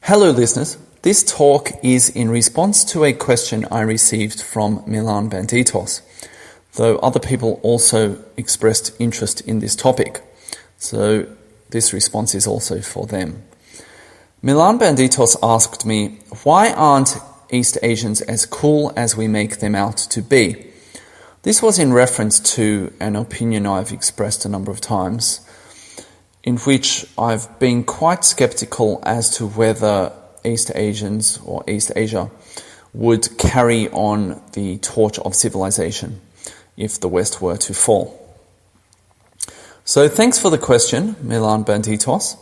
Hello listeners, this talk is in response to a question I received from MilanBanditos, though other people also expressed interest in this topic, so this response is also for them. MilanBanditos asked me, why aren't East Asians as cool as we make them out to be? This was in reference to an opinion I've expressed a number of times, in which I've been quite skeptical as to whether East Asians or East Asia would carry on the torch of civilization if the West were to fall. So thanks for the question, MilanBanditos.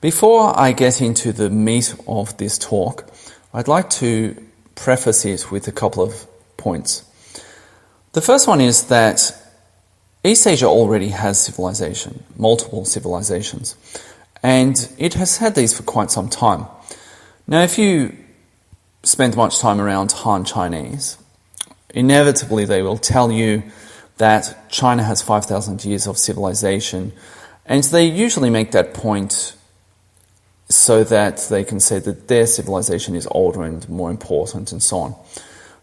Before I get into the meat of this talk, I'd like to preface it with a couple of points. The first one is that East Asia already has civilization, multiple civilizations, and it has had these for quite some time. Now, if you spend much time around Han Chinese, inevitably they will tell you that China has 5,000 years of civilization, and they usually make that point so that they can say that their civilization is older and more important and so on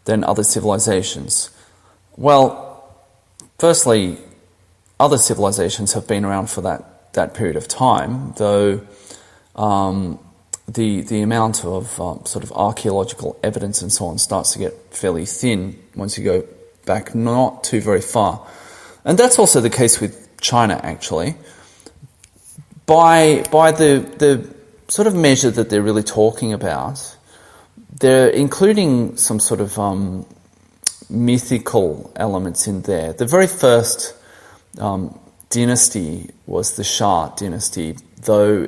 than other civilizations. Well, firstly, other civilizations have been around for that period of time, though the amount of sort of archaeological evidence and so on starts to get fairly thin once you go back not too very far. And that's also the case with China, actually. By the sort of measure that they're really talking about, they're including some sort of mythical elements in there. The very first dynasty was the Shah dynasty, though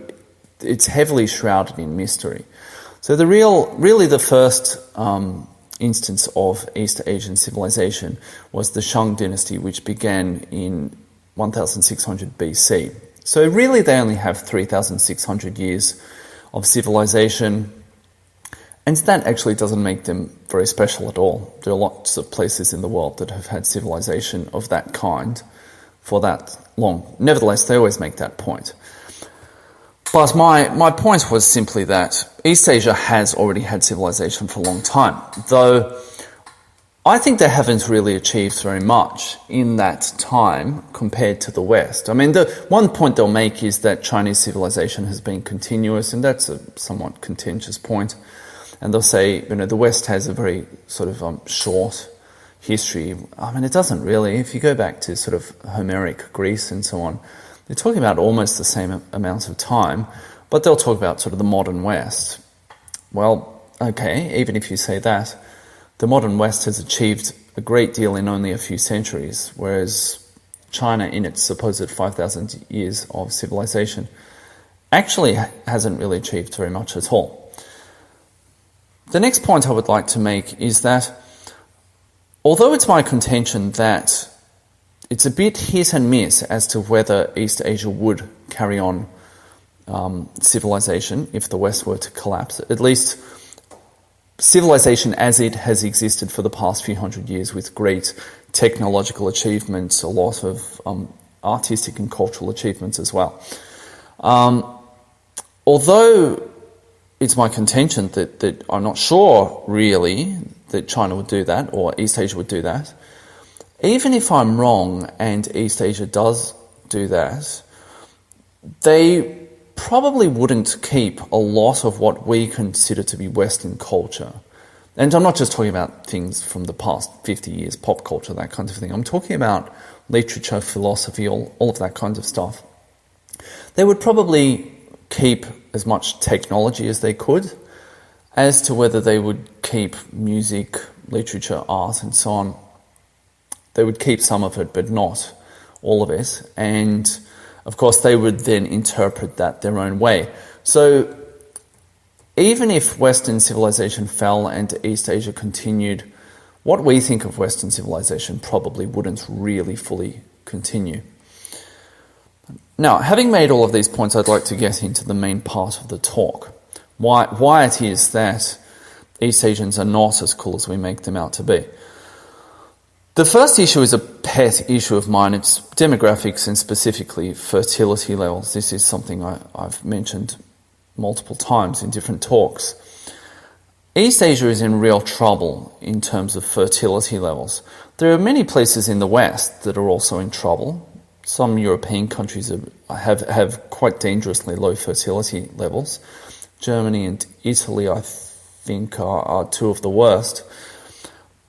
it's heavily shrouded in mystery. So really the first instance of East Asian civilization was the Shang dynasty, which began in 1600 BC. So really they only have 3,600 years of civilization, and that actually doesn't make them very special at all. There are lots of places in the world that have had civilization of that kind for that long. Nevertheless, they always make that point. But my point was simply that East Asia has already had civilization for a long time, though I think they haven't really achieved very much in that time compared to the West. I mean, the one point they'll make is that Chinese civilization has been continuous, and that's a somewhat contentious point. And they'll say, the West has a very sort of short history. I mean, it doesn't really. If you go back to sort of Homeric Greece and so on, they're talking about almost the same amount of time, but they'll talk about sort of the modern West. Well, okay, even if you say that, the modern West has achieved a great deal in only a few centuries, whereas China, in its supposed 5,000 years of civilization, actually hasn't really achieved very much at all. The next point I would like to make is that although it's my contention that it's a bit hit and miss as to whether East Asia would carry on civilization if the West were to collapse, at least civilization as it has existed for the past few hundred years with great technological achievements, a lot of artistic and cultural achievements as well. Although it's my contention that I'm not sure really that China would do that or East Asia would do that, even if I'm wrong and East Asia does do that, they probably wouldn't keep a lot of what we consider to be Western culture. And I'm not just talking about things from the past 50 years, pop culture, that kind of thing. I'm talking about literature, philosophy, all of that kind of stuff. They would probably keep as much technology as they could. As to whether they would keep music, literature, art, and so on, they would keep some of it, but not all of it. And of course, they would then interpret that their own way. So even if Western civilization fell and East Asia continued, what we think of Western civilization probably wouldn't really fully continue. Now, having made all of these points, I'd like to get into the main part of the talk. Why it is that East Asians are not as cool as we make them out to be. The first issue is a pet issue of mine. It's demographics and specifically fertility levels. This is something I've mentioned multiple times in different talks. East Asia is in real trouble in terms of fertility levels. There are many places in the West that are also in trouble. Some European countries have quite dangerously low fertility levels. Germany and Italy, I think, are two of the worst.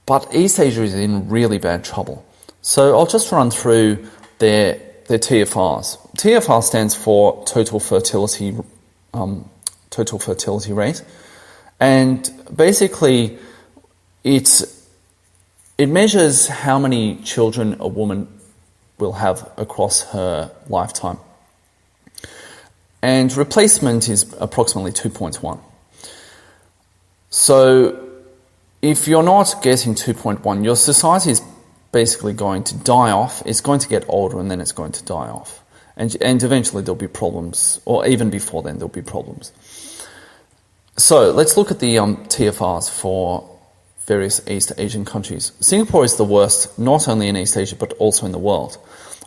But East Asia is in really bad trouble. So I'll just run through their TFRs. TFR stands for total fertility rate. And basically, it measures how many children a woman will have across her lifetime. And replacement is approximately 2.1. So if you're not getting 2.1, your society is basically going to die off. It's going to get older and then it's going to die off. And eventually there'll be problems, or even before then there'll be problems. So let's look at the TFRs for various East Asian countries. Singapore is the worst, not only in East Asia, but also in the world,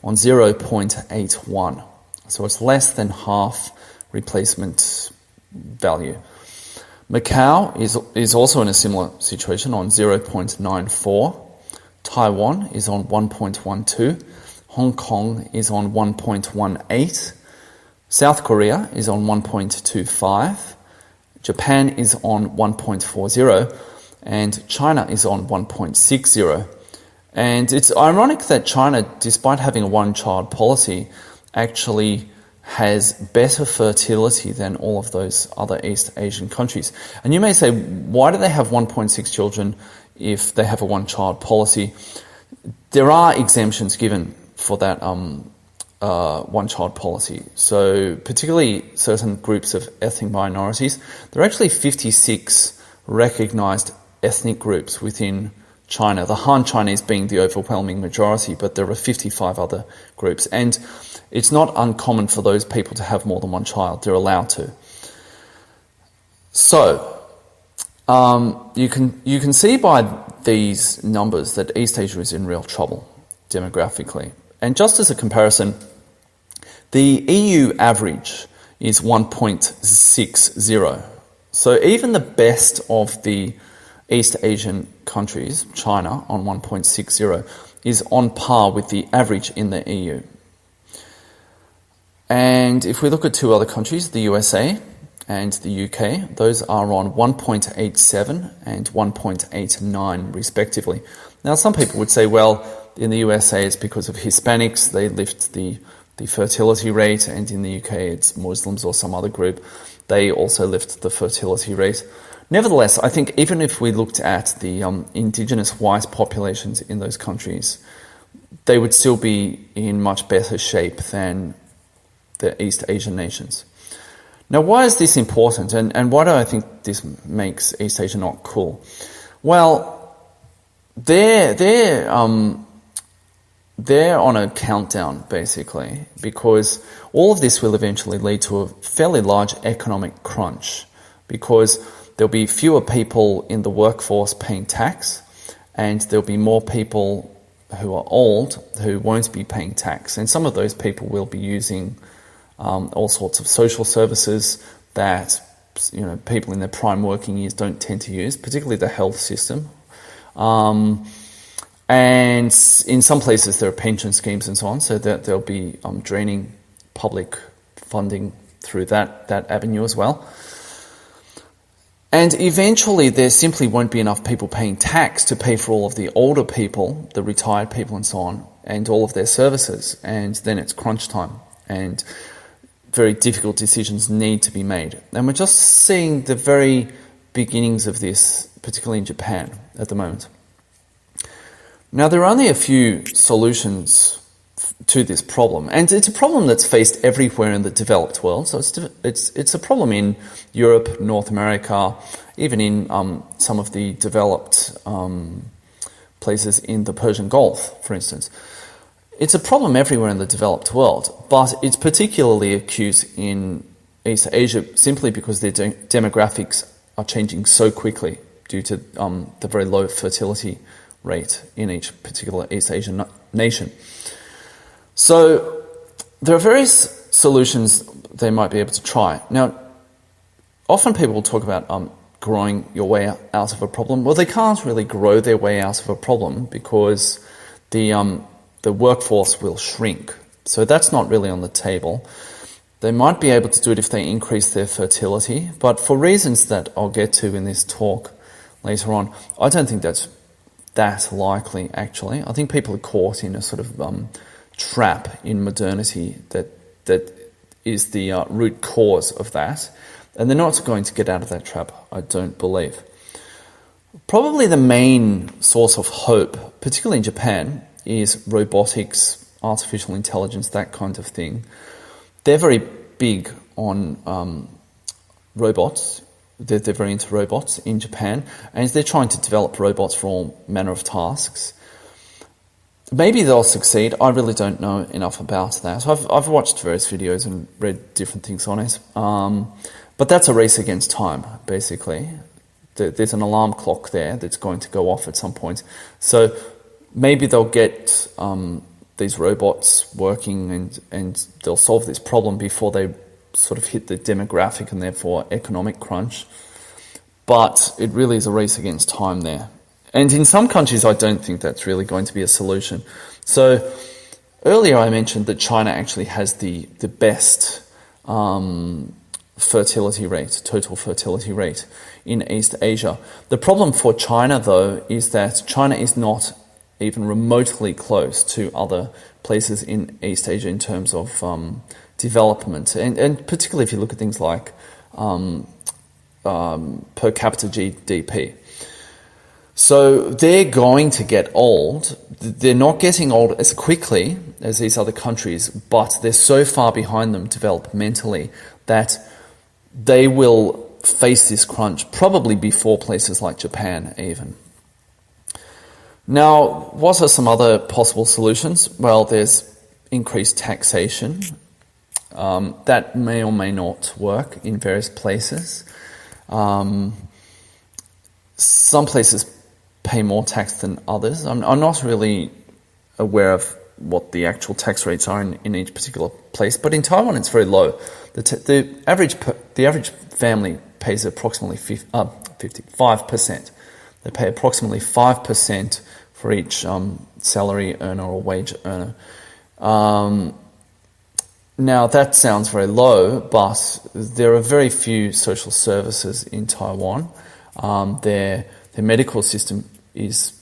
on 0.81. So it's less than half replacement value. Macau is also in a similar situation on 0.94. Taiwan is on 1.12. Hong Kong is on 1.18. South Korea is on 1.25. Japan is on 1.40. And China is on 1.60. And it's ironic that China, despite having a one-child policy, actually has better fertility than all of those other East Asian countries. And you may say, why do they have 1.6 children if they have a one-child policy? There are exemptions given for that one-child policy. So particularly certain groups of ethnic minorities, there are actually 56 recognized ethnic groups within China, the Han Chinese being the overwhelming majority, but there are 55 other groups. And it's not uncommon for those people to have more than one child. They're allowed to. So, you can see by these numbers that East Asia is in real trouble demographically. And just as a comparison, the EU average is 1.60. So even the best of the East Asian countries, China on 1.60, is on par with the average in the EU. And if we look at two other countries, the USA and the UK, those are on 1.87 and 1.89 respectively. Now some people would say, well, in the USA it's because of Hispanics, they lift the fertility rate, and in the UK it's Muslims or some other group, they also lift the fertility rate. Nevertheless, I think even if we looked at the indigenous white populations in those countries, they would still be in much better shape than the East Asian nations. Now, why is this important, and why do I think this makes East Asia not cool? Well, they're on a countdown, basically, because all of this will eventually lead to a fairly large economic crunch, because there'll be fewer people in the workforce paying tax, and there'll be more people who are old who won't be paying tax. And some of those people will be using all sorts of social services that people in their prime working years don't tend to use, particularly the health system. And in some places there are pension schemes and so on, so that they'll be draining public funding through that avenue as well. And eventually there simply won't be enough people paying tax to pay for all of the older people, the retired people and so on, and all of their services. And then it's crunch time, and very difficult decisions need to be made. And we're just seeing the very beginnings of this, particularly in Japan at the moment. Now, there are only a few solutions to this problem, and it's a problem that's faced everywhere in the developed world. So it's a problem in Europe, North America, even in some of the developed places in the Persian Gulf, for instance. It's a problem everywhere in the developed world, but it's particularly acute in East Asia simply because their demographics are changing so quickly due to the very low fertility rate in each particular East Asian nation. So there are various solutions they might be able to try. Now, often people will talk about growing your way out of a problem. Well, they can't really grow their way out of a problem because the workforce will shrink. So that's not really on the table. They might be able to do it if they increase their fertility, but for reasons that I'll get to in this talk later on, I don't think that's that likely, actually. I think people are caught in a sort of trap in modernity that is the root cause of that, and they're not going to get out of that trap, I don't believe. Probably the main source of hope, particularly in Japan, is robotics, artificial intelligence, that kind of thing. They're very big on robots. They're very into robots in Japan, and they're trying to develop robots for all manner of tasks. Maybe they'll succeed. I really don't know enough about that. I've watched various videos and read different things on it. But that's a race against time, basically. There's an alarm clock there that's going to go off at some point. So maybe they'll get these robots working and they'll solve this problem before they sort of hit the demographic and therefore economic crunch. But it really is a race against time there. And in some countries, I don't think that's really going to be a solution. So earlier I mentioned that China actually has the best fertility rate, total fertility rate in East Asia. The problem for China, though, is that China is not even remotely close to other places in East Asia in terms of development, and particularly if you look at things like per capita GDP. So they're going to get old. They're not getting old as quickly as these other countries, but they're so far behind them developmentally that they will face this crunch probably before places like Japan even. Now, what are some other possible solutions? Well, there's increased taxation. That may or may not work in various places. Some places pay more tax than others. I'm not really aware of what the actual tax rates are in each particular place, but in Taiwan it's very low. The average family pays approximately 5%. They pay approximately 5% for each salary earner or wage earner. Now that sounds very low, but there are very few social services in Taiwan. Their medical system is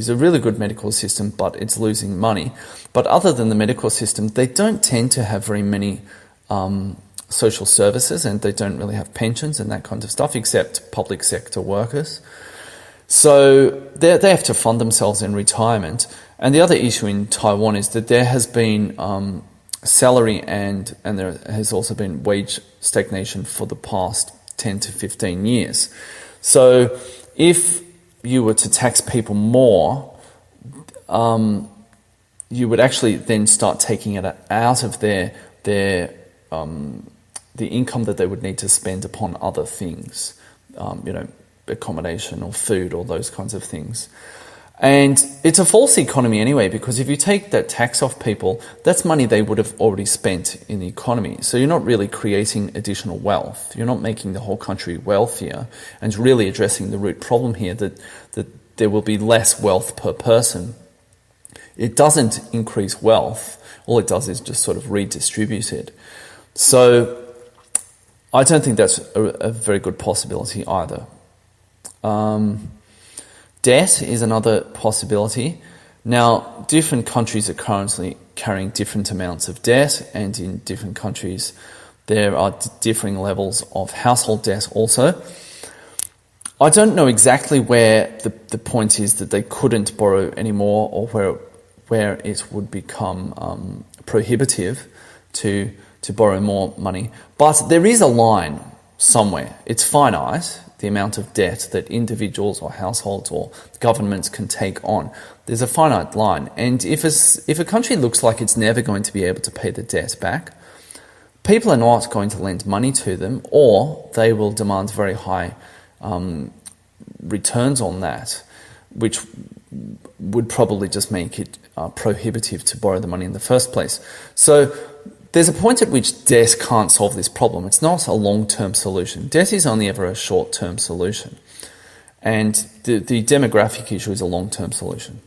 a really good medical system, but it's losing money. But other than the medical system, they don't tend to have very many social services, and they don't really have pensions and that kind of stuff, except public sector workers. So they have to fund themselves in retirement. And the other issue in Taiwan is that there has been salary and there has also been wage stagnation for the past 10 to 15 years. So if you were to tax people more, you would actually then start taking it out of the income that they would need to spend upon other things, accommodation or food or those kinds of things. And it's a false economy anyway, because if you take that tax off people, that's money they would have already spent in the economy. So you're not really creating additional wealth. You're not making the whole country wealthier, and really addressing the root problem here that there will be less wealth per person. It doesn't increase wealth. All it does is just sort of redistribute it. So I don't think that's a very good possibility either. Debt is another possibility. Now, different countries are currently carrying different amounts of debt, and in different countries there are differing levels of household debt also. I don't know exactly where the point is that they couldn't borrow anymore, or where it would become prohibitive to borrow more money. But there is a line somewhere. It's finite, the amount of debt that individuals or households or governments can take on. There's a finite line. And if a country looks like it's never going to be able to pay the debt back, people are not going to lend money to them, or they will demand very high returns on that, which would probably just make it prohibitive to borrow the money in the first place. So there's a point at which debt can't solve this problem. It's not a long-term solution. Debt is only ever a short-term solution. And the demographic issue is a long-term solution.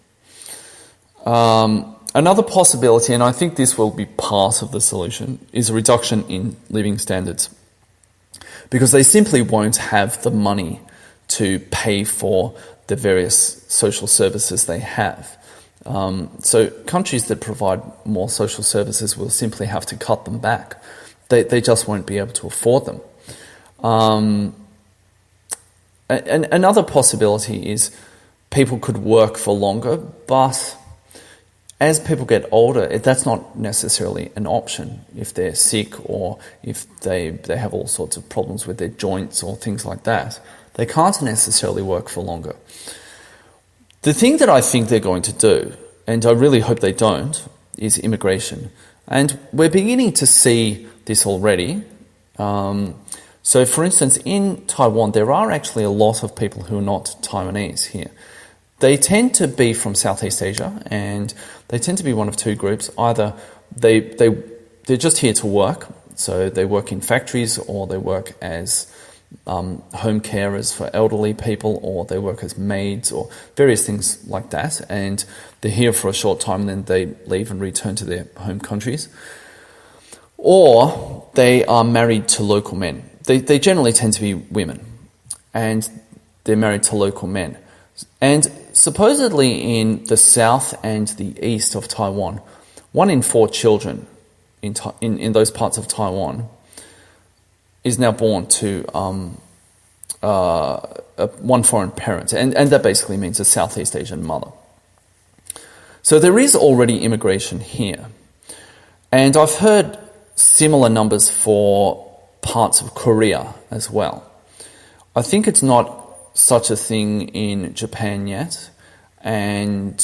Another possibility, and I think this will be part of the solution, is a reduction in living standards. Because they simply won't have the money to pay for the various social services they have. So countries that provide more social services will simply have to cut them back. They just won't be able to afford them. And another possibility is people could work for longer, but as people get older, that's not necessarily an option. If they're sick or if they have all sorts of problems with their joints or things like that, they can't necessarily work for longer. The thing that I think they're going to do, and I really hope they don't, is immigration. And we're beginning to see this already. So, for instance, in Taiwan, there are actually a lot of people who are not Taiwanese here. They tend to be from Southeast Asia, and they tend to be one of two groups. Either they're just here to work, so they work in factories, or they work as home carers for elderly people, or they work as maids, or various things like that. And they're here for a short time, and then they leave and return to their home countries. Or they are married to local men. They generally tend to be women, and they're married to local men. And supposedly in the south and the east of Taiwan, 1 in 4 children in those parts of Taiwan is now born to one foreign parent, and that basically means a Southeast Asian mother. So there is already immigration here. And I've heard similar numbers for parts of Korea as well. I think it's not such a thing in Japan yet, and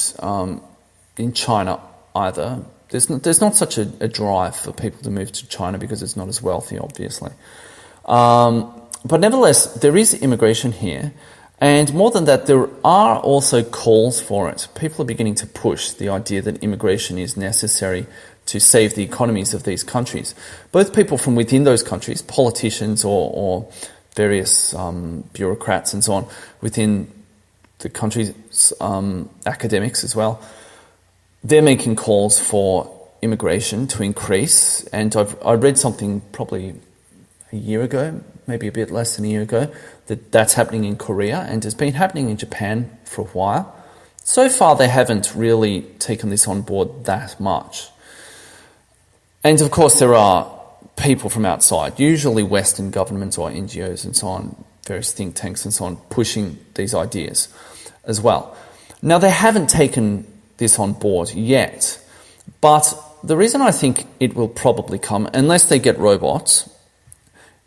in China either. There's not such a drive for people to move to China because it's not as wealthy, obviously. But nevertheless, there is immigration here, and more than that, there are also calls for it. People are beginning to push the idea that immigration is necessary to save the economies of these countries. Both people from within those countries, politicians or various bureaucrats and so on, within the country's academics as well, they're making calls for immigration to increase. And I read something probably a year ago, maybe a bit less than a year ago, that's happening in Korea and has been happening in Japan for a while. So far, they haven't really taken this on board that much. And of course, there are people from outside, usually Western governments or NGOs and so on, various think tanks and so on, pushing these ideas as well. Now, they haven't taken this on board yet, but the reason I think it will probably come, unless they get robots,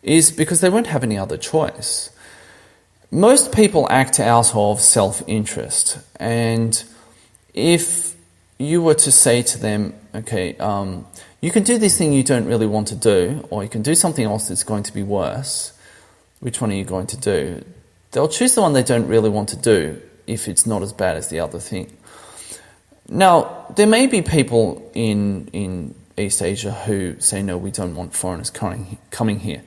is because they won't have any other choice. Most people act out of self-interest, and if you were to say to them, okay, you can do this thing you don't really want to do, or you can do something else that's going to be worse, which one are you going to do? They'll choose the one they don't really want to do if it's not as bad as the other thing. Now, there may be people in East Asia who say, no, we don't want foreigners coming here.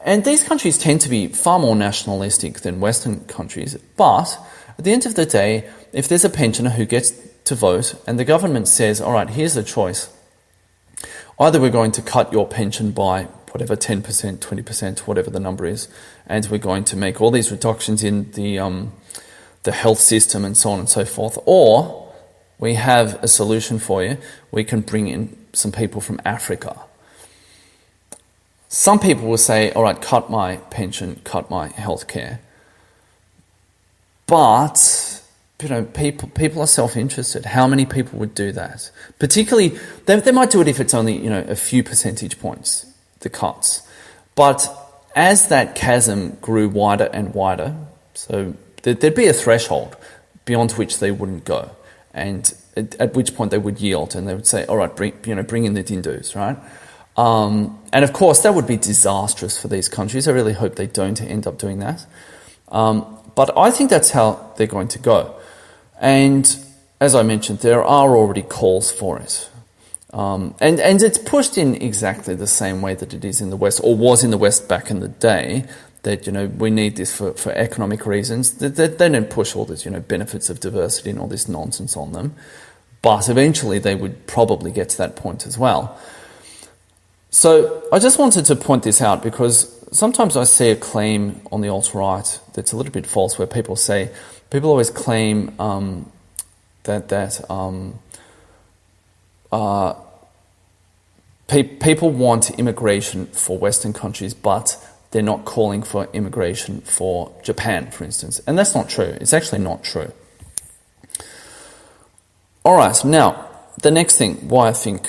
And these countries tend to be far more nationalistic than Western countries. But at the end of the day, if there's a pensioner who gets to vote and the government says, all right, here's a choice. Either we're going to cut your pension by whatever, 10%, 20%, whatever the number is, and we're going to make all these reductions in the health system and so on and so forth, or we have a solution for you. We can bring in some people from Africa. Some people will say, all right, cut my pension, cut my health care. But, you know, people are self-interested. How many people would do that? Particularly, they might do it if it's only, you know, a few percentage points, the cuts. But as that chasm grew wider and wider, so there'd be a threshold beyond which they wouldn't go. And at which point they would yield and they would say, all right, bring in the Hindus, right? And of course, that would be disastrous for these countries. I really hope they don't end up doing that. But I think that's how they're going to go. And as I mentioned, there are already calls for it. And it's pushed in exactly the same way that it is in the West, or was in the West back in the day, that, we need this for economic reasons. They don't push all this, benefits of diversity and all this nonsense on them. But eventually they would probably get to that point as well. So I just wanted to point this out because sometimes I see a claim on the alt-right that's a little bit false, where people always claim people want immigration for Western countries, but they're not calling for immigration for Japan, for instance. And that's not true. It's actually not true. All right, now, the next thing, why I think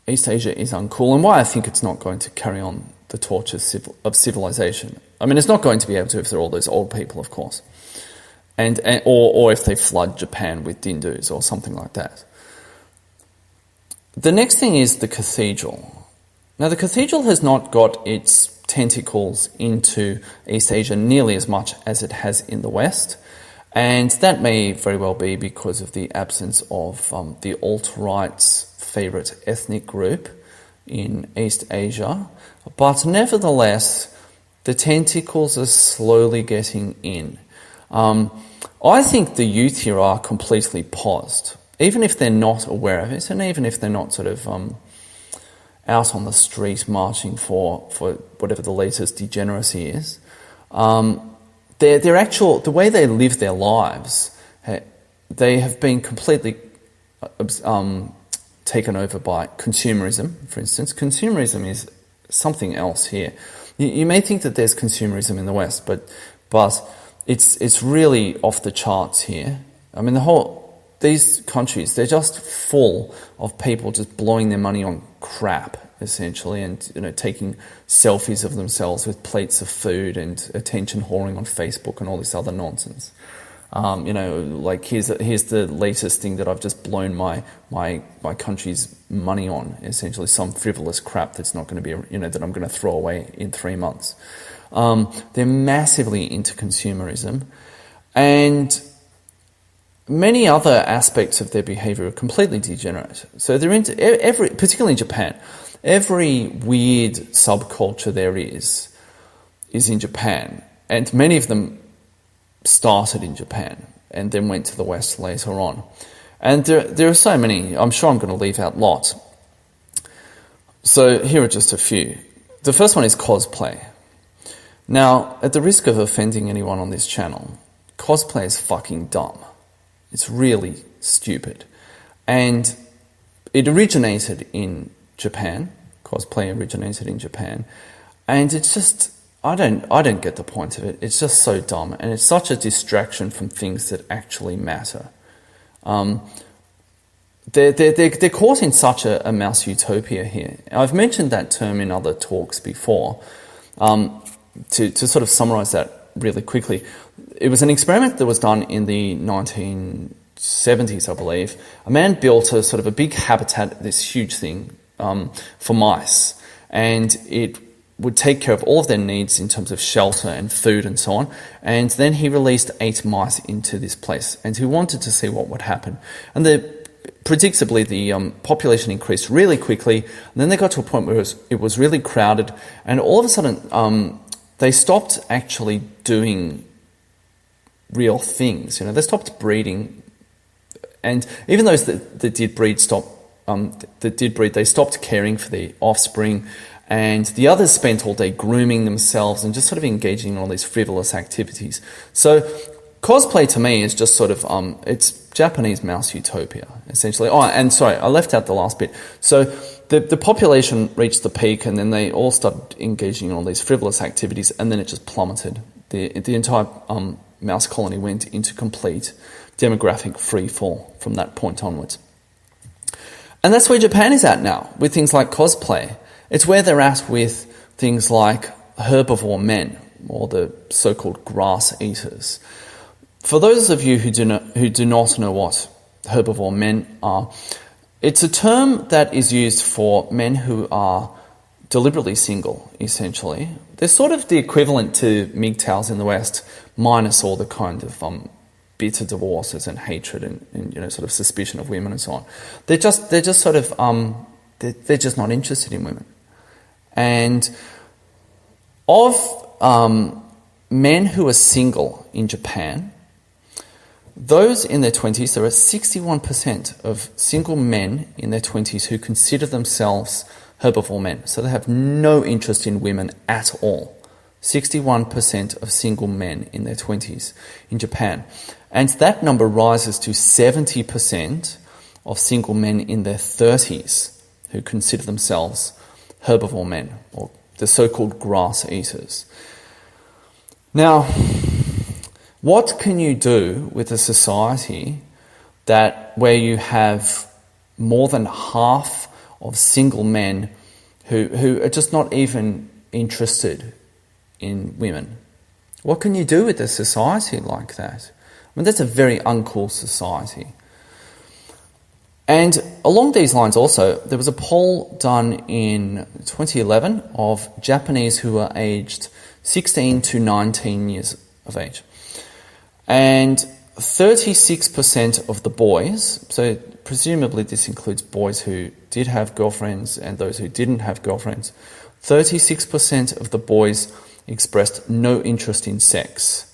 East Asia is uncool, and why I think it's not going to carry on the torch of civilization. I mean, it's not going to be able to if they're all those old people, of course, or if they flood Japan with Hindus or something like that. The next thing is the cathedral. Now, the cathedral has not got its tentacles into East Asia nearly as much as it has in the West, and that may very well be because of the absence of the alt-right's favourite ethnic group in East Asia. But nevertheless, the tentacles are slowly getting in. I think the youth here are completely paused, even if they're not aware of it, and even if they're not sort of out on the street marching for whatever the latest degeneracy is. The way they live their lives, they have been completely taken over by consumerism, for instance. Consumerism is something else here. You may think that there's consumerism in the West, but it's really off the charts here. I mean, these countries, they're just full of people just blowing their money on crap, essentially, and taking selfies of themselves with plates of food and attention whoring on Facebook and all this other nonsense. Like here's the latest thing that I've just blown my country's money on, essentially some frivolous crap that's not going to be, that I'm going to throw away in 3 months. They're massively into consumerism, and many other aspects of their behavior are completely degenerate. So they're into particularly in Japan, every weird subculture there is in Japan, and many of them started in Japan and then went to the West later on. And there are so many. I'm sure I'm going to leave out lots. So here are just a few. The first one is cosplay. Now, at the risk of offending anyone on this channel, cosplay is fucking dumb. It's really stupid. And it originated in Japan. Cosplay originated in Japan. And it's just, I don't get the point of it. It's just so dumb. And it's such a distraction from things that actually matter. They're caught in such a mouse utopia here. I've mentioned that term in other talks before. To sort of summarize that really quickly, it was an experiment that was done in the 1970s, I believe. A man built a sort of a big habitat, this huge thing, for mice, and it would take care of all of their needs in terms of shelter and food and so on. And then he released 8 mice into this place, and he wanted to see what would happen. And predictably, the population increased really quickly, and then they got to a point where it was really crowded, and all of a sudden they stopped actually doing real things. They stopped breeding, and even those that did breed they stopped caring for the offspring, and the others spent all day grooming themselves and just sort of engaging in all these frivolous activities. So cosplay to me is just sort of it's Japanese mouse utopia, essentially. Oh, and sorry, I left out the last bit. So the population reached the peak, and then they all started engaging in all these frivolous activities, and then it just plummeted. The entire mouse colony went into complete demographic free fall from that point onwards. And that's where Japan is at now, with things like cosplay. It's where they're at with things like herbivore men, or the so-called grass eaters. For those of you who do not know what herbivore men are, it's a term that is used for men who are deliberately single, essentially. They're sort of the equivalent to MGTOWs in the West, minus all the kind of bitter divorces and hatred and sort of suspicion of women and so on. They're just sort of they're just not interested in women. And of men who are single in Japan, those in their 20s, there are 61% of single men in their 20s who consider themselves herbivore men. So they have no interest in women at all. 61% of single men in their 20s in Japan. And that number rises to 70% of single men in their 30s who consider themselves herbivore men, or the so-called grass eaters. Now, what can you do with a society where you have more than half of single men who are just not even interested in women? What can you do with a society like that? I mean, that's a very uncool society. And along these lines also, there was a poll done in 2011 of Japanese who were aged 16 to 19 years of age. And 36% of the boys, so presumably this includes boys who did have girlfriends and those who didn't have girlfriends, 36% of the boys expressed no interest in sex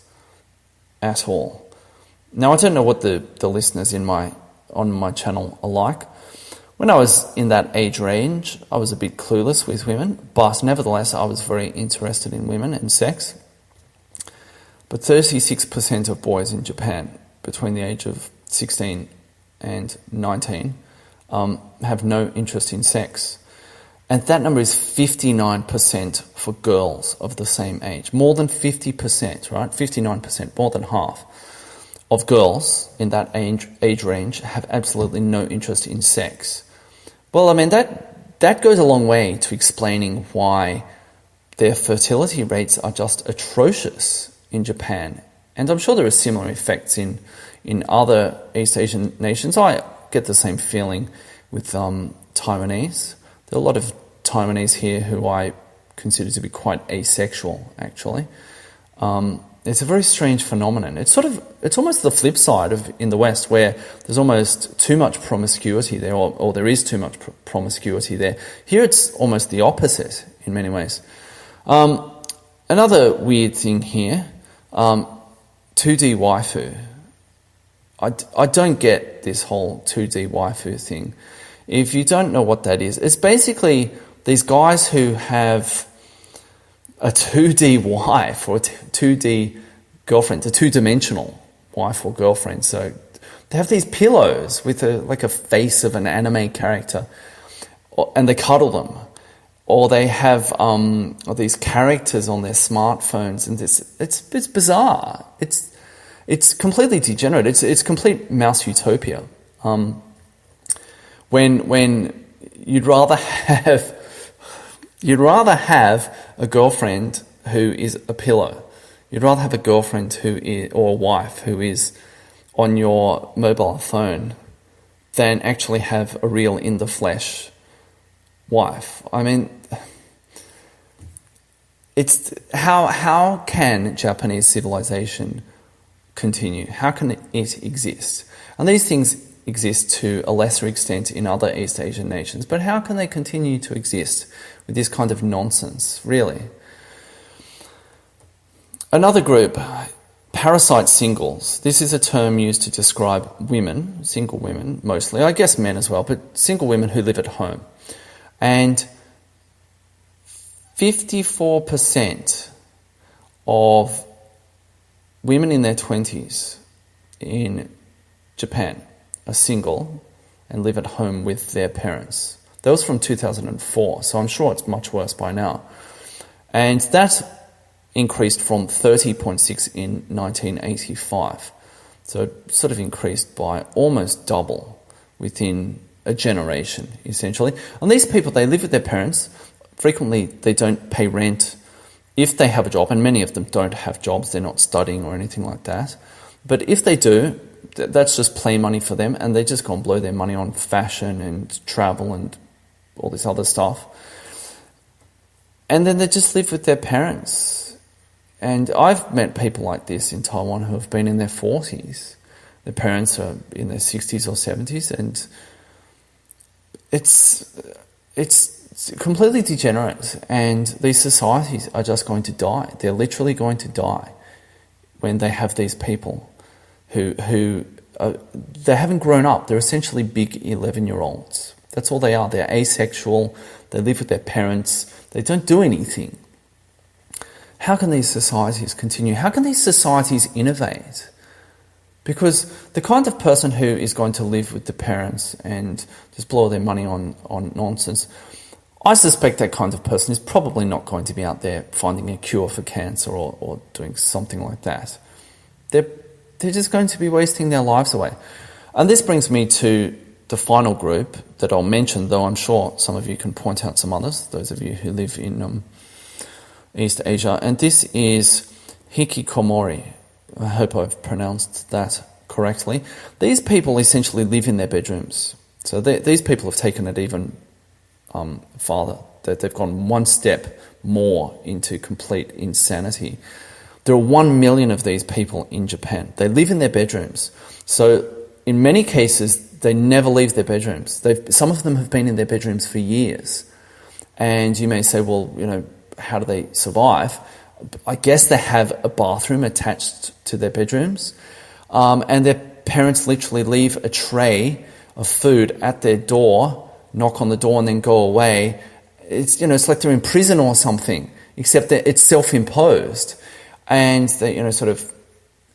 at all. Now, I don't know what the listeners on my channel are like. When I was in that age range, I was a bit clueless with women, but nevertheless, I was very interested in women and sex. But 36% of boys in Japan between the age of 16 and 19 have no interest in sex. And that number is 59% for girls of the same age. More than 50%, right? 59%, more than half of girls in that age range have absolutely no interest in sex. Well, I mean, that goes a long way to explaining why their fertility rates are just atrocious in Japan. And I'm sure there are similar effects in other East Asian nations. I get the same feeling with Taiwanese. There are a lot of Taiwanese here who I consider to be quite asexual, actually. It's a very strange phenomenon. It's almost the flip side of in the West, where there's almost too much promiscuity there, or there is too much promiscuity there. Here it's almost the opposite in many ways. Another weird thing here, 2D waifu. I don't get this whole 2D waifu thing. If you don't know what that is, it's basically these guys who have a 2D wife or a 2D girlfriend, a two-dimensional wife or girlfriend. So they have these pillows with like a face of an anime character, and they cuddle them. Or they have these characters on their smartphones, and it's bizarre. It's completely degenerate. It's complete mouse utopia. When you'd rather have a girlfriend who is a pillow. You'd rather have a girlfriend or a wife who is on your mobile phone than actually have a real in the flesh wife. I mean, it's how can Japanese civilization continue? How can it exist? And these things exist to a lesser extent in other East Asian nations, but how can they continue to exist with this kind of nonsense, really? Another group, Parasite Singles. This is a term used to describe women, single women mostly, I guess men as well, but single women who live at home. And 54% of women in their 20s in Japan are single and live at home with their parents. That was from 2004, so I'm sure it's much worse by now. And that increased from 30.6 in 1985. So it sort of increased by almost double within a generation, essentially. And these people, they live with their parents. Frequently, they don't pay rent if they have a job, and many of them don't have jobs. They're not studying or anything like that. But if they do, that's just play money for them, and they just go and blow their money on fashion and travel and all this other stuff. And then they just live with their parents. And I've met people like this in Taiwan who have been in their 40s. Their parents are in their 60s or 70s, and it's completely degenerate. And these societies are just going to die. They're literally going to die when they have these people who they haven't grown up. They're essentially big 11-year-olds. That's all they are. They're asexual. They live with their parents. They don't do anything. How can these societies continue? How can these societies innovate? Because the kind of person who is going to live with the parents and just blow their money on nonsense, I suspect that kind of person is probably not going to be out there finding a cure for cancer or doing something like that. They're just going to be wasting their lives away. And this brings me to the final group that I'll mention, though I'm sure some of you can point out some others, those of you who live in East Asia, and this is hikikomori. I hope I've pronounced that correctly. These people essentially live in their bedrooms. So these people have taken it even farther. They've gone one step more into complete insanity. There are 1 million of these people in Japan. They live in their bedrooms. So in many cases, they never leave their bedrooms. Some of them have been in their bedrooms for years. And you may say, well, how do they survive? I guess they have a bathroom attached to their bedrooms. And their parents literally leave a tray of food at their door, knock on the door and then go away. It's like they're in prison or something, except that it's self-imposed. And they, sort of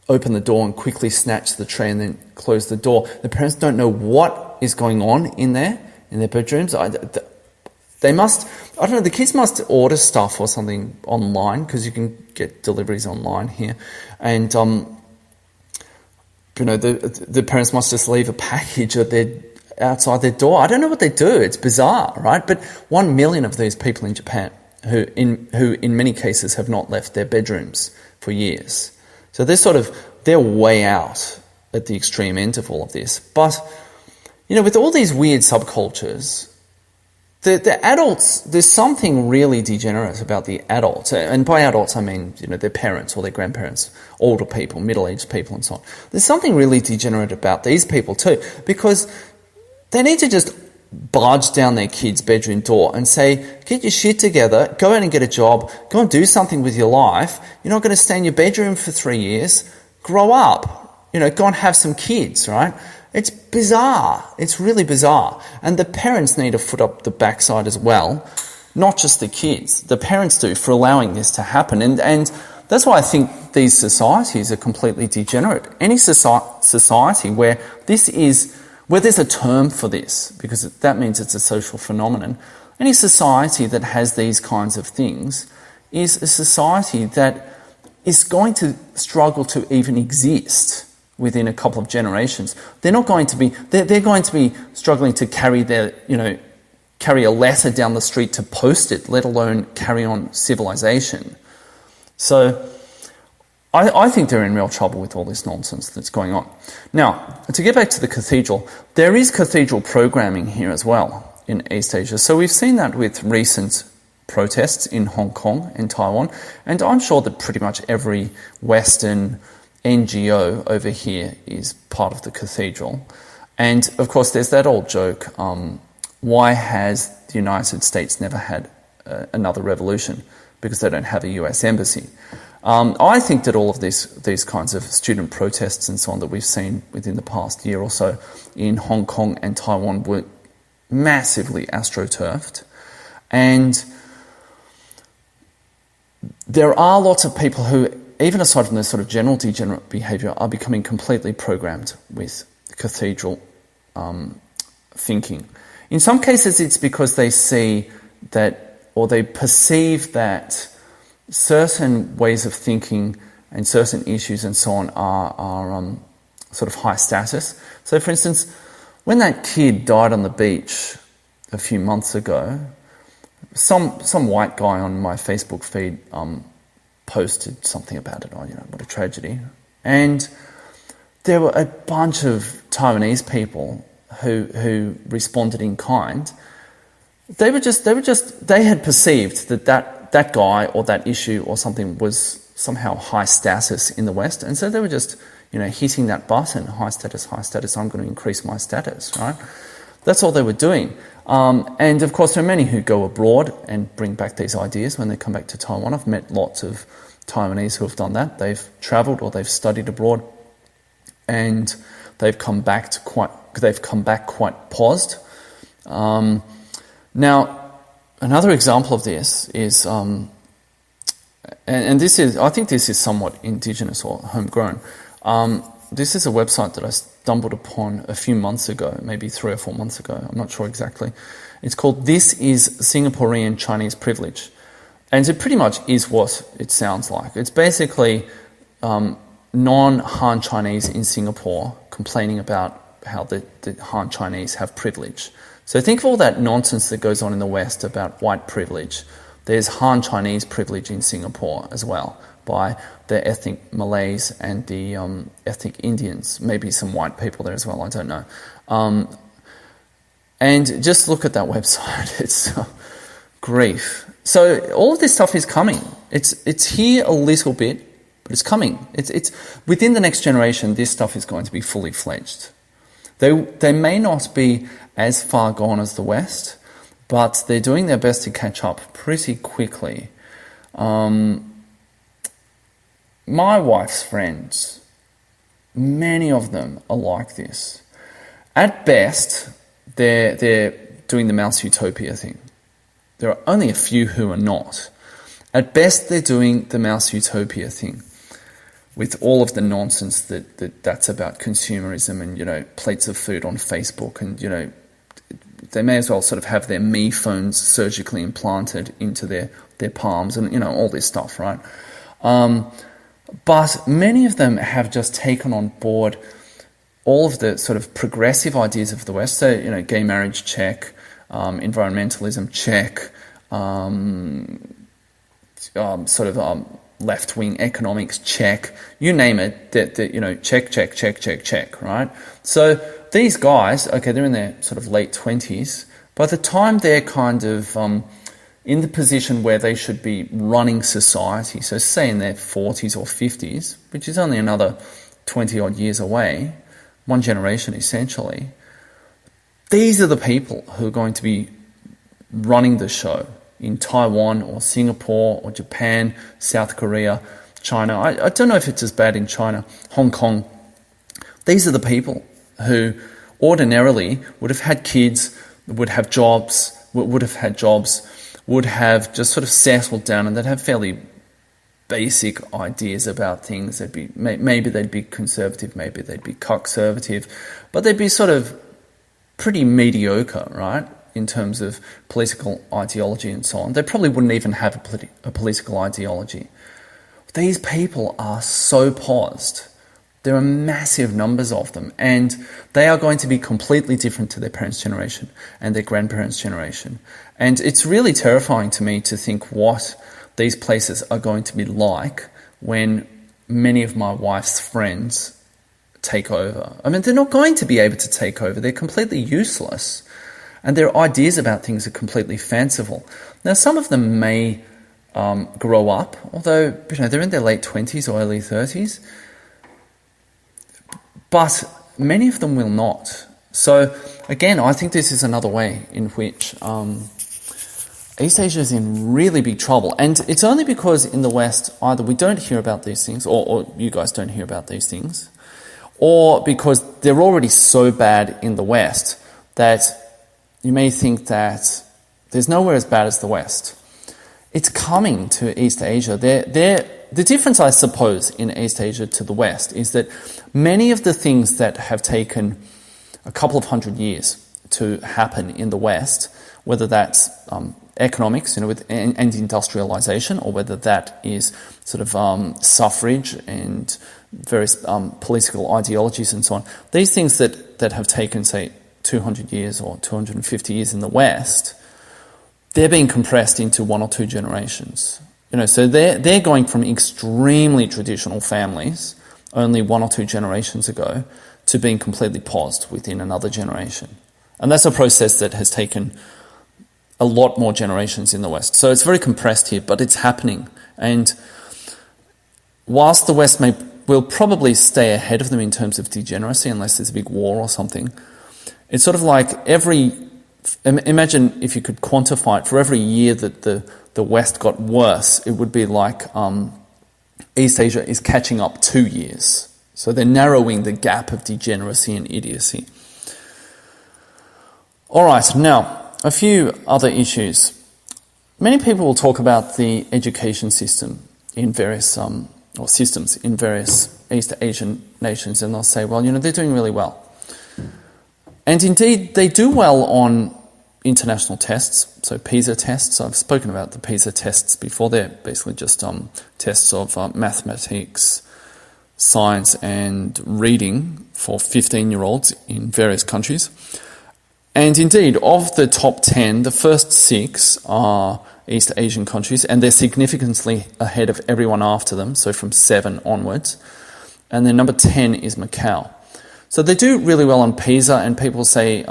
open the door and quickly snatch the tray and then close the door. The parents don't know what is going on in their bedrooms. They must, I don't know, the kids must order stuff or something online, because you can get deliveries online here. And, the parents must just leave a package outside their door. I don't know what they do. It's bizarre, right? But 1 million of these people in Japan who in many cases have not left their bedrooms for years. So they're way out at the extreme end of all of this. But, with all these weird subcultures, the adults, there's something really degenerate about the adults. And by adults, I mean, their parents or their grandparents, older people, middle-aged people and so on. There's something really degenerate about these people too, because they need to just barge down their kid's bedroom door and say, get your shit together, go out and get a job, go and do something with your life. You're not going to stay in your bedroom for 3 years. Grow up. Go and have some kids, right? It's bizarre. It's really bizarre. And the parents need a foot up the backside as well, not just the kids. The parents do, for allowing this to happen. And that's why I think these societies are completely degenerate. Any society where there's a term for this, because that means it's a social phenomenon. Any society that has these kinds of things is a society that is going to struggle to even exist within a couple of generations. They're going to be struggling to carry a letter down the street to post it, let alone carry on civilization. So I think they're in real trouble with all this nonsense that's going on. Now, to get back to the cathedral, there is cathedral programming here as well in East Asia. So we've seen that with recent protests in Hong Kong and Taiwan, and I'm sure that pretty much every Western NGO over here is part of the cathedral. And of course, there's that old joke, why has the United States never had another revolution? Because they don't have a US embassy. I think that all of these kinds of student protests and so on that we've seen within the past year or so in Hong Kong and Taiwan were massively astroturfed. And there are lots of people who, even aside from this sort of general degenerate behaviour, are becoming completely programmed with cathedral thinking. In some cases, it's because they see that, or they perceive that certain ways of thinking and certain issues and so on are sort of high status. So, for instance, when that kid died on the beach a few months ago, some white guy on my Facebook feed posted something about it. Oh, what a tragedy! And there were a bunch of Taiwanese people who responded in kind. They had perceived that guy or that issue or something was somehow high status in the West, and so they were just, hitting that button, high status, I'm going to increase my status, right? That's all they were doing. And of course, there are many who go abroad and bring back these ideas when they come back to Taiwan. I've met lots of Taiwanese who have done that. They've traveled or they've studied abroad, and they've come back quite paused. Now, another example of this is, and I think this is somewhat indigenous or homegrown. This is a website that I stumbled upon a few months ago, maybe 3 or 4 months ago. I'm not sure exactly. It's called "This is Singaporean Chinese Privilege," and it pretty much is what it sounds like. It's basically non-Han Chinese in Singapore complaining about how the Han Chinese have privilege. So think of all that nonsense that goes on in the West about white privilege. There's Han Chinese privilege in Singapore as well, by the ethnic Malays and the ethnic Indians, maybe some white people there as well, I don't know. And just look at that website, it's grief. So all of this stuff is coming. It's here a little bit, but it's coming. It's within the next generation, this stuff is going to be fully fledged. They may not be as far gone as the West, but they're doing their best to catch up pretty quickly. My wife's friends, many of them are like this. At best, they're doing the mouse utopia thing. There are only a few who are not. At best, they're doing the mouse utopia thing, with all of the nonsense that's about consumerism and, plates of food on Facebook, and, they may as well sort of have their Me phones surgically implanted into their palms and, all this stuff, right? But many of them have just taken on board all of the sort of progressive ideas of the West. So, gay marriage, check, environmentalism, check, left-wing economics, check, you name it, check, right? So these guys, okay, they're in their sort of late 20s. By the time they're kind of in the position where they should be running society, so say in their 40s or 50s, which is only another 20-odd years away, one generation essentially, these are the people who are going to be running the show in Taiwan or Singapore or Japan, South Korea, China. I don't know if it's as bad in China, Hong Kong. These are the people who ordinarily would have had kids, would have had jobs, would have just sort of settled down, and they'd have fairly basic ideas about things. Maybe they'd be conservative, maybe they'd be conservative, but they'd be sort of pretty mediocre, right, in terms of political ideology and so on. They probably wouldn't even have a political ideology. These people are so paused. There are massive numbers of them, and they are going to be completely different to their parents' generation and their grandparents' generation. And it's really terrifying to me to think what these places are going to be like when many of my wife's friends take over. I mean, they're not going to be able to take over. They're completely useless. And their ideas about things are completely fanciful. Now, some of them may grow up, although they're in their late 20s or early 30s. But many of them will not. So, again, I think this is another way in which East Asia is in really big trouble. And it's only because in the West, either we don't hear about these things, or you guys don't hear about these things, or because they're already so bad in the West that you may think that there's nowhere as bad as the West. It's coming to East Asia. The difference, I suppose, in East Asia to the West is that many of the things that have taken a couple of hundred years to happen in the West, whether that's economics, and industrialization, or whether that is sort of suffrage and various political ideologies and so on, these things that have taken, say, 200 years or 250 years in the West, they're being compressed into 1 or 2 generations. So they're going from extremely traditional families only 1 or 2 generations ago to being completely paused within another generation. And that's a process that has taken a lot more generations in the West. So it's very compressed here, but it's happening. And whilst the West will probably stay ahead of them in terms of degeneracy unless there's a big war or something, it's sort of like imagine if you could quantify it, for every year that the West got worse, it would be like East Asia is catching up 2 years. So they're narrowing the gap of degeneracy and idiocy. All right, now, a few other issues. Many people will talk about the education system in various, or systems in various East Asian nations, and they'll say, well, they're doing really well. And indeed, they do well on international tests, so PISA tests. I've spoken about the PISA tests before. They're basically just tests of mathematics, science and reading for 15-year-olds in various countries. And indeed, of the top 10, the first 6 are East Asian countries, and they're significantly ahead of everyone after them, so from 7 onwards. And then number 10 is Macau. So they do really well on PISA, and people say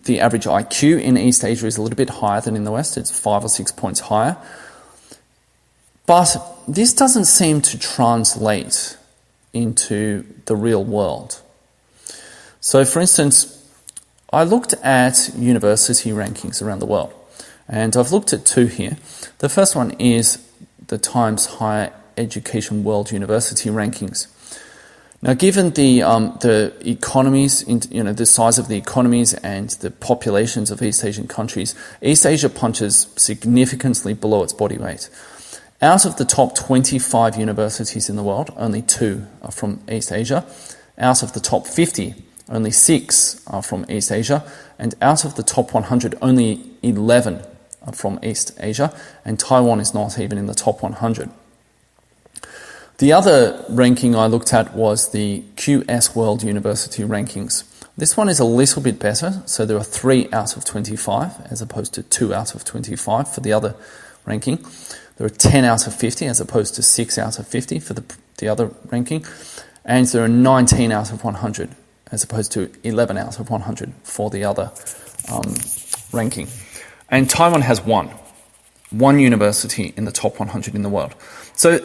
the average IQ in East Asia is a little bit higher than in the West. It's 5 or 6 points higher. But this doesn't seem to translate into the real world. So, for instance, I looked at university rankings around the world, and I've looked at 2 here. The first one is the Times Higher Education World University Rankings. Now, given the economies, the size of the economies and the populations of East Asian countries, East Asia punches significantly below its body weight. Out of the top 25 universities in the world, only 2 are from East Asia. Out of the top 50, only 6 are from East Asia. And out of the top 100, only 11 are from East Asia. And Taiwan is not even in the top 100. The other ranking I looked at was the QS World University Rankings. This one is a little bit better, so there are 3 out of 25 as opposed to 2 out of 25 for the other ranking. There are 10 out of 50 as opposed to 6 out of 50 for the other ranking. And there are 19 out of 100 as opposed to 11 out of 100 for the other ranking. And Taiwan has one university in the top 100 in the world. So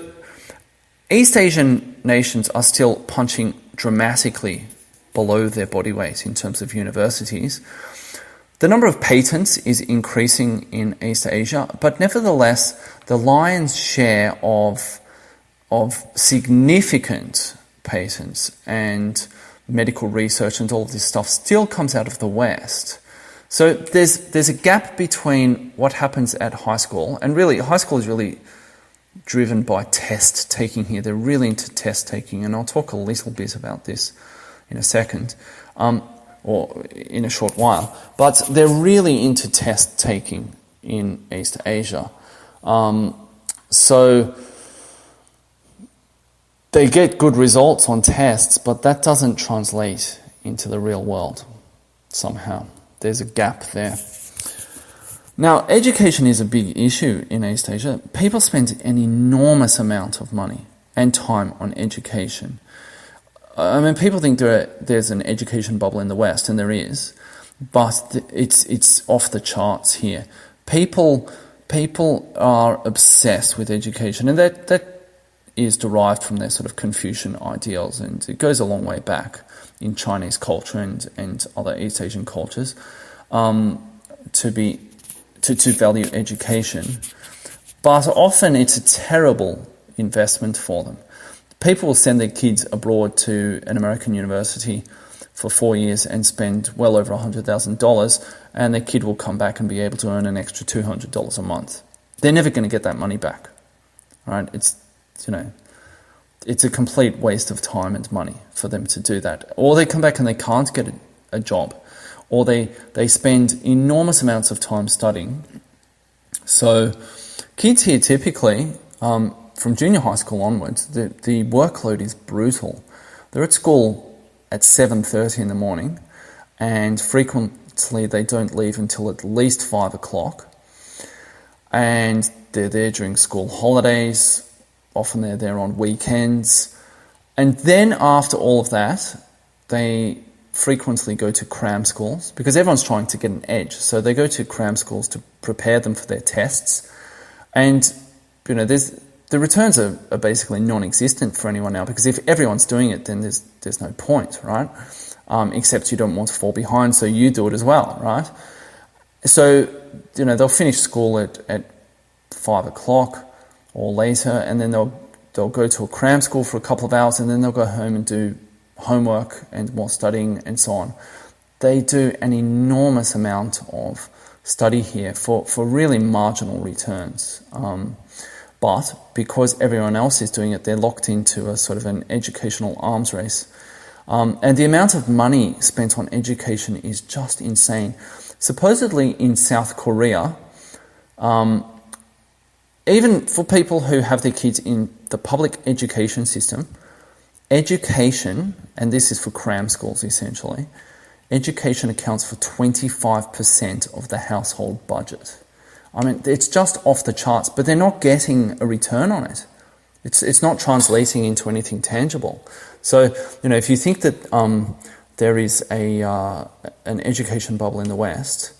East Asian nations are still punching dramatically below their body weight in terms of universities. The number of patents is increasing in East Asia, but nevertheless, the lion's share of significant patents and medical research and all of this stuff still comes out of the West. So there's a gap between what happens at high school, and really high school is really driven by test taking here. They're really into test taking, and I'll talk a little bit about this in a second, or in a short while. But they're really into test taking in East Asia. So they get good results on tests, but that doesn't translate into the real world somehow. There's a gap there. Now, education is a big issue in East Asia. People spend an enormous amount of money and time on education. I mean, people think there's an education bubble in the West, and there is, but it's off the charts here. People are obsessed with education, and that is derived from their sort of Confucian ideals, and it goes a long way back in Chinese culture and other East Asian cultures to value education. But often it's a terrible investment for them. People will send their kids abroad to an American university for 4 years and spend well over $100,000, and their kid will come back and be able to earn an extra $200 a month. They're never going to get that money back. Right? It's a complete waste of time and money for them to do that. Or they come back and they can't get a job, or they spend enormous amounts of time studying. So kids here typically, from junior high school onwards, the workload is brutal. They're at school at 7:30 in the morning, and frequently they don't leave until at least 5 o'clock. And they're there during school holidays. Often they're there on weekends. And then after all of that, they frequently go to cram schools, because everyone's trying to get an edge. So they go to cram schools to prepare them for their tests. And there's the returns are basically non-existent for anyone now, because if everyone's doing it, then there's no point, right? Except you don't want to fall behind, so you do it as well, right? So, they'll finish school at 5 o'clock or later, and then they'll go to a cram school for a couple of hours, and then they'll go home and do homework and more studying and so on. They do an enormous amount of study here for really marginal returns. But because everyone else is doing it, they're locked into a sort of an educational arms race. And the amount of money spent on education is just insane. Supposedly in South Korea, even for people who have their kids in the public education system, education, and this is for cram schools essentially, education accounts for 25% of the household budget. I mean, it's just off the charts, but they're not getting a return on it. It's not translating into anything tangible. So, if you think that there is an education bubble in the West,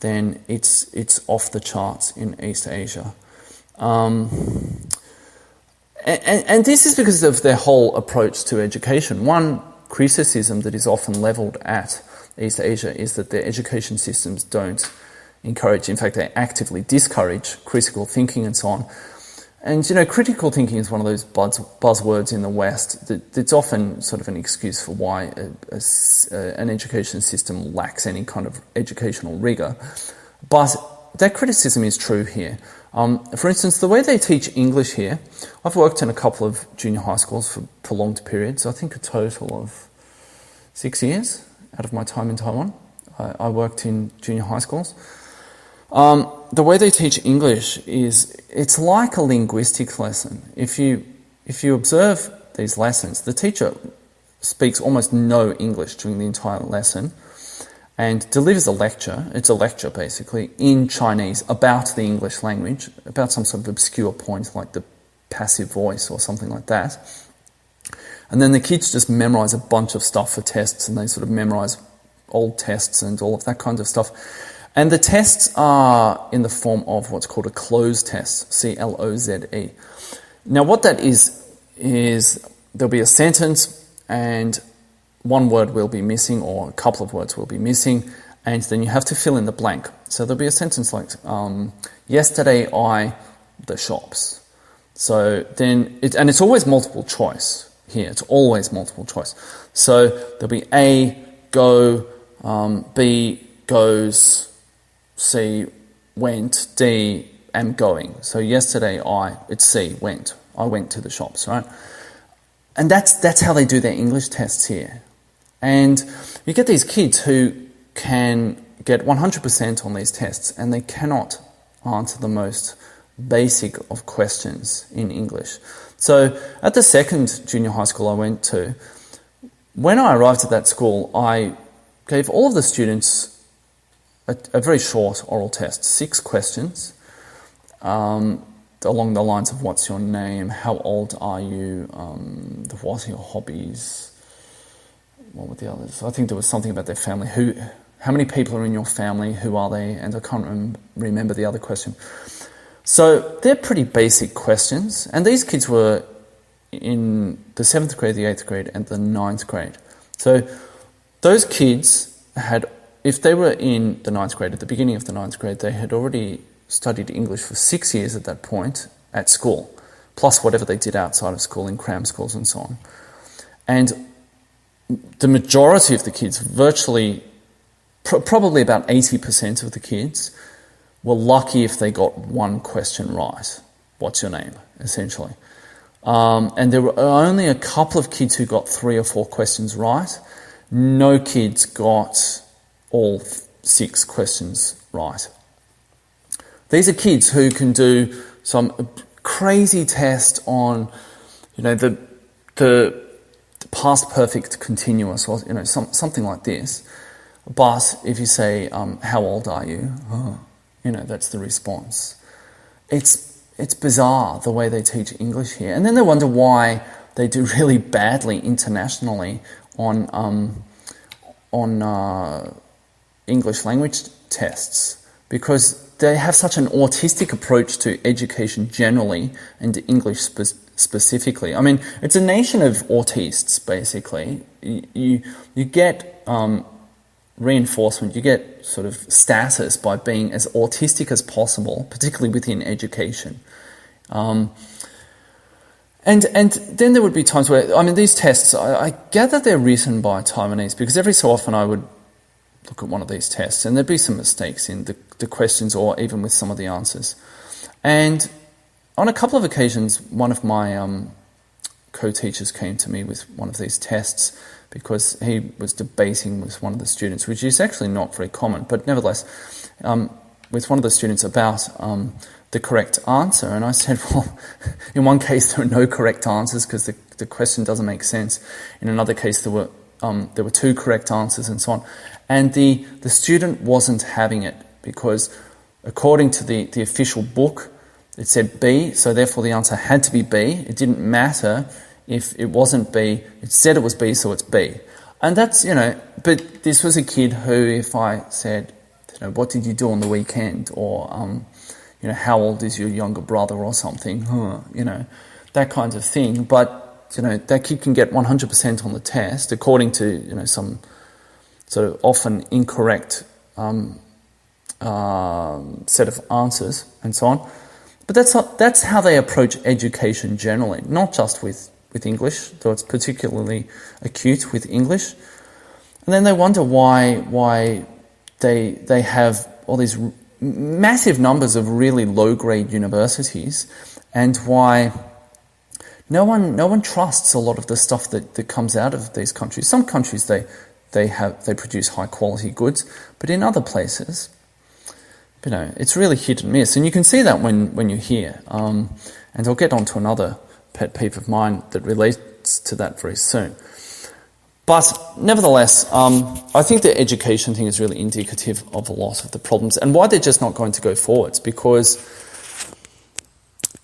then it's off the charts in East Asia. And this is because of their whole approach to education. One criticism that is often levelled at East Asia is that their education systems don't encourage, in fact, they actively discourage critical thinking and so on. And, critical thinking is one of those buzzwords in the West that's often sort of an excuse for why an education system lacks any kind of educational rigour. But that criticism is true here. For instance, the way they teach English here, I've worked in a couple of junior high schools for prolonged periods, I think a total of 6 years out of my time in Taiwan. I worked in junior high schools. The way they teach English it's like a linguistics lesson. If you observe these lessons, the teacher speaks almost no English during the entire lesson and delivers a lecture. It's a lecture basically in Chinese about the English language, about some sort of obscure point like the passive voice or something like that. And then the kids just memorize a bunch of stuff for tests, and they sort of memorize old tests and all of that kind of stuff. And the tests are in the form of what's called a cloze test, C-L-O-Z-E. Now what that is there'll be a sentence and one word will be missing or a couple of words will be missing, and then you have to fill in the blank. So there'll be a sentence like, yesterday the shops. So then, it's always multiple choice here. It's always multiple choice. So there'll be A, go, B, goes, C, went, D, am going. So yesterday it's C, went. I went to the shops, right? And that's how they do their English tests here. And you get these kids who can get 100% on these tests, and they cannot answer the most basic of questions in English. So at the second junior high school I went to, when I arrived at that school, I gave all of the students a very short oral test, 6 questions, along the lines of what's your name, how old are you, what are your hobbies, what were the others? I think there was something about their family. How many people are in your family? Who are they? And I can't remember the other question. So they're pretty basic questions. And these kids were in the 7th grade, the 8th grade, and the 9th grade. So those kids had, if they were in the 9th grade, at the beginning of the 9th grade, they had already studied English for 6 years at that point at school, plus whatever they did outside of school in cram schools and so on. And the majority of the kids, virtually, probably about 80% of the kids, were lucky if they got one question right. What's your name, essentially? And there were only a couple of kids who got 3 or 4 questions right. No kids got all 6 questions right. These are kids who can do some crazy test on, the past perfect continuous, or something like this. But if you say, "How old are you?" That's the response. It's bizarre the way they teach English here, and then they wonder why they do really badly internationally on English language tests. because they have such an autistic approach to education generally and English specifically. I mean, it's a nation of autists, basically. You get reinforcement, you get sort of status by being as autistic as possible, particularly within education. And then there would be times where, I mean, these tests, I gather they're written by Taiwanese, because every so often I would look at one of these tests and there'd be some mistakes in the questions or even with some of the answers. And on a couple of occasions, one of my co-teachers came to me with one of these tests because he was debating with one of the students, which is actually not very common, but nevertheless, with one of the students about the correct answer. And I said, well, in one case there were no correct answers because the question doesn't make sense. In another case there were two correct answers and so on. And the student wasn't having it because according to the official book, it said B, so therefore the answer had to be B. It didn't matter if it wasn't B. It said it was B, so it's B. And that's, but this was a kid who, if I said, what did you do on the weekend? Or, how old is your younger brother or something? That kind of thing. But, that kid can get 100% on the test according to, some sort of often incorrect set of answers and so on. But that's how they approach education generally, not just with English, though it's particularly acute with English. And then they wonder why they have all these massive numbers of really low-grade universities, and why no one trusts a lot of the stuff that comes out of these countries. Some countries they produce high-quality goods, but in other places, it's really hit and miss. And you can see that when you're here. And I'll get on to another pet peeve of mine that relates to that very soon. But nevertheless, I think the education thing is really indicative of a lot of the problems and why they're just not going to go forwards. Because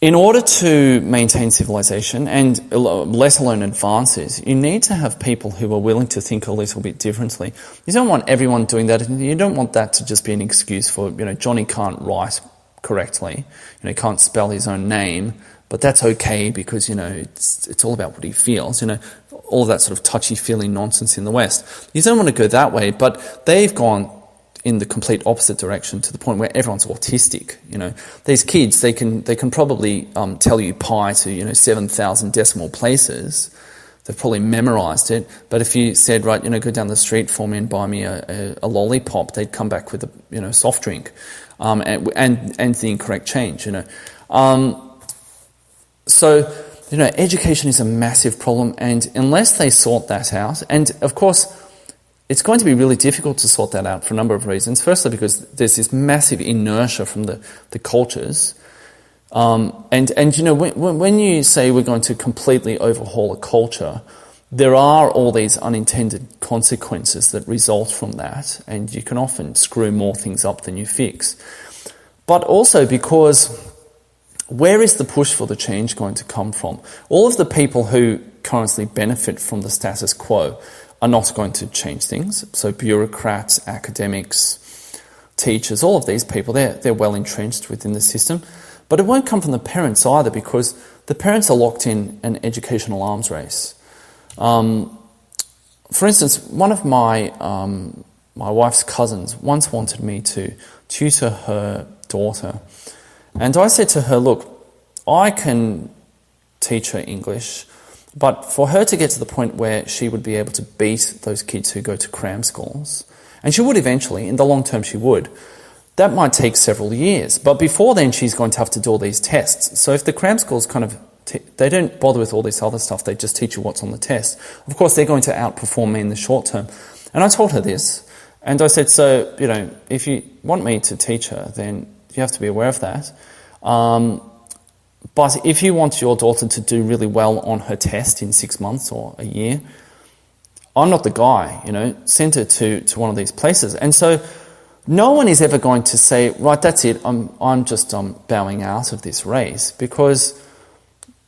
in order to maintain civilization, and let alone advances, you need to have people who are willing to think a little bit differently. You don't want everyone doing that, and you don't want that to just be an excuse for, Johnny can't write correctly, he can't spell his own name, but that's okay because, it's all about what he feels, all of that sort of touchy-feely nonsense in the West. You don't want to go that way, but they've gone in the complete opposite direction to the point where everyone's autistic. These kids, they can probably tell you pi to 7,000 decimal places. They've probably memorized it. But if you said, right, go down the street for me and buy me a lollipop, they'd come back with a soft drink, and the incorrect change. So education is a massive problem, and unless they sort that out, and of course, it's going to be really difficult to sort that out for a number of reasons. Firstly, because there's this massive inertia from the cultures. When you say we're going to completely overhaul a culture, there are all these unintended consequences that result from that, and you can often screw more things up than you fix. But also because where is the push for the change going to come from? All of the people who currently benefit from the status quo are not going to change things. So bureaucrats, academics, teachers, all of these people, they're well entrenched within the system. But it won't come from the parents either, because the parents are locked in an educational arms race. For instance, one of my wife's cousins once wanted me to tutor her daughter. And I said to her, look, I can teach her English, but for her to get to the point where she would be able to beat those kids who go to cram schools, and she would eventually, in the long term she would, that might take several years. But before then she's going to have to do all these tests. So if the cram schools they don't bother with all this other stuff, they just teach you what's on the test. Of course they're going to outperform me in the short term. And I told her this, and I said, so, if you want me to teach her, then you have to be aware of that. But if you want your daughter to do really well on her test in 6 months or a year, I'm not the guy, send her to one of these places. And so no one is ever going to say, right, that's it, I'm just bowing out of this race, because,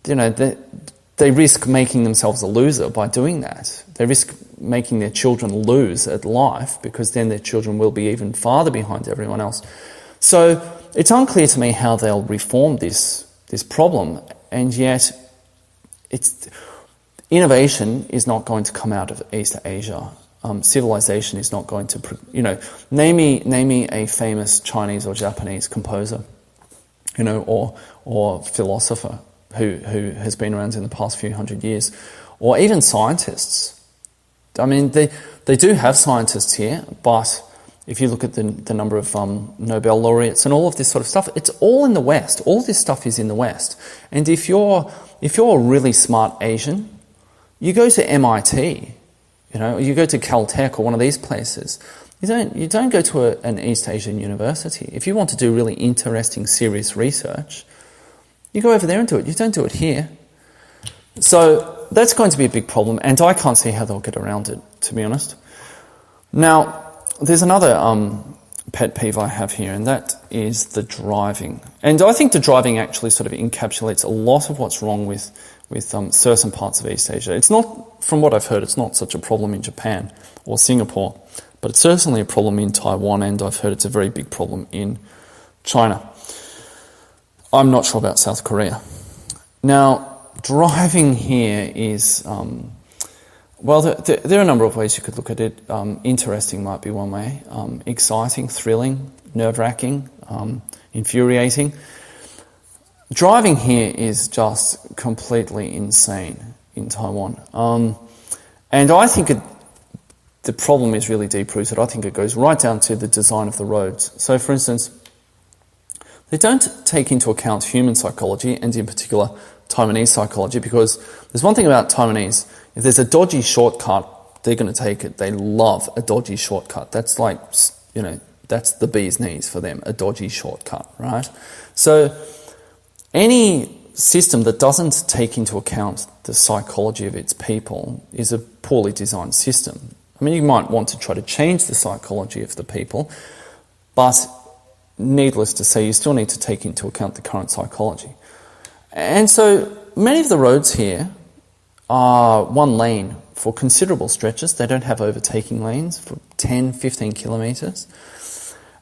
they risk making themselves a loser by doing that. They risk making their children lose at life, because then their children will be even farther behind everyone else. So it's unclear to me how they'll reform this problem, and yet innovation is not going to come out of East Asia. Civilization is not going to, name me a famous Chinese or Japanese composer, or philosopher who has been around in the past few hundred years, or even scientists. I mean, they do have scientists here, but if you look at the number of Nobel laureates and all of this sort of stuff, it's all in the West. All this stuff is in the West. And if you're a really smart Asian, you go to MIT, you go to Caltech or one of these places. You don't go to an East Asian university. If you want to do really interesting, serious research, you go over there and do it. You don't do it here. So that's going to be a big problem, and I can't see how they'll get around it, to be honest. Now, there's another pet peeve I have here, and that is the driving. And I think the driving actually sort of encapsulates a lot of what's wrong with certain parts of East Asia. It's not, from what I've heard, it's not such a problem in Japan or Singapore, but it's certainly a problem in Taiwan, and I've heard it's a very big problem in China. I'm not sure about South Korea. Now, driving here is, there are a number of ways you could look at it. Interesting might be one way. Exciting, thrilling, nerve-wracking, infuriating. Driving here is just completely insane in Taiwan. And I think the problem is really deep-rooted. I think it goes right down to the design of the roads. So, for instance, they don't take into account human psychology, and in particular Taiwanese psychology, because there's one thing about Taiwanese: if there's a dodgy shortcut, they're going to take it. They love a dodgy shortcut. That's like, that's the bee's knees for them, a dodgy shortcut, right? So any system that doesn't take into account the psychology of its people is a poorly designed system. I mean, you might want to try to change the psychology of the people, but needless to say, you still need to take into account the current psychology. And so many of the roads here are one lane for considerable stretches. They don't have overtaking lanes for 10, 15 kilometres.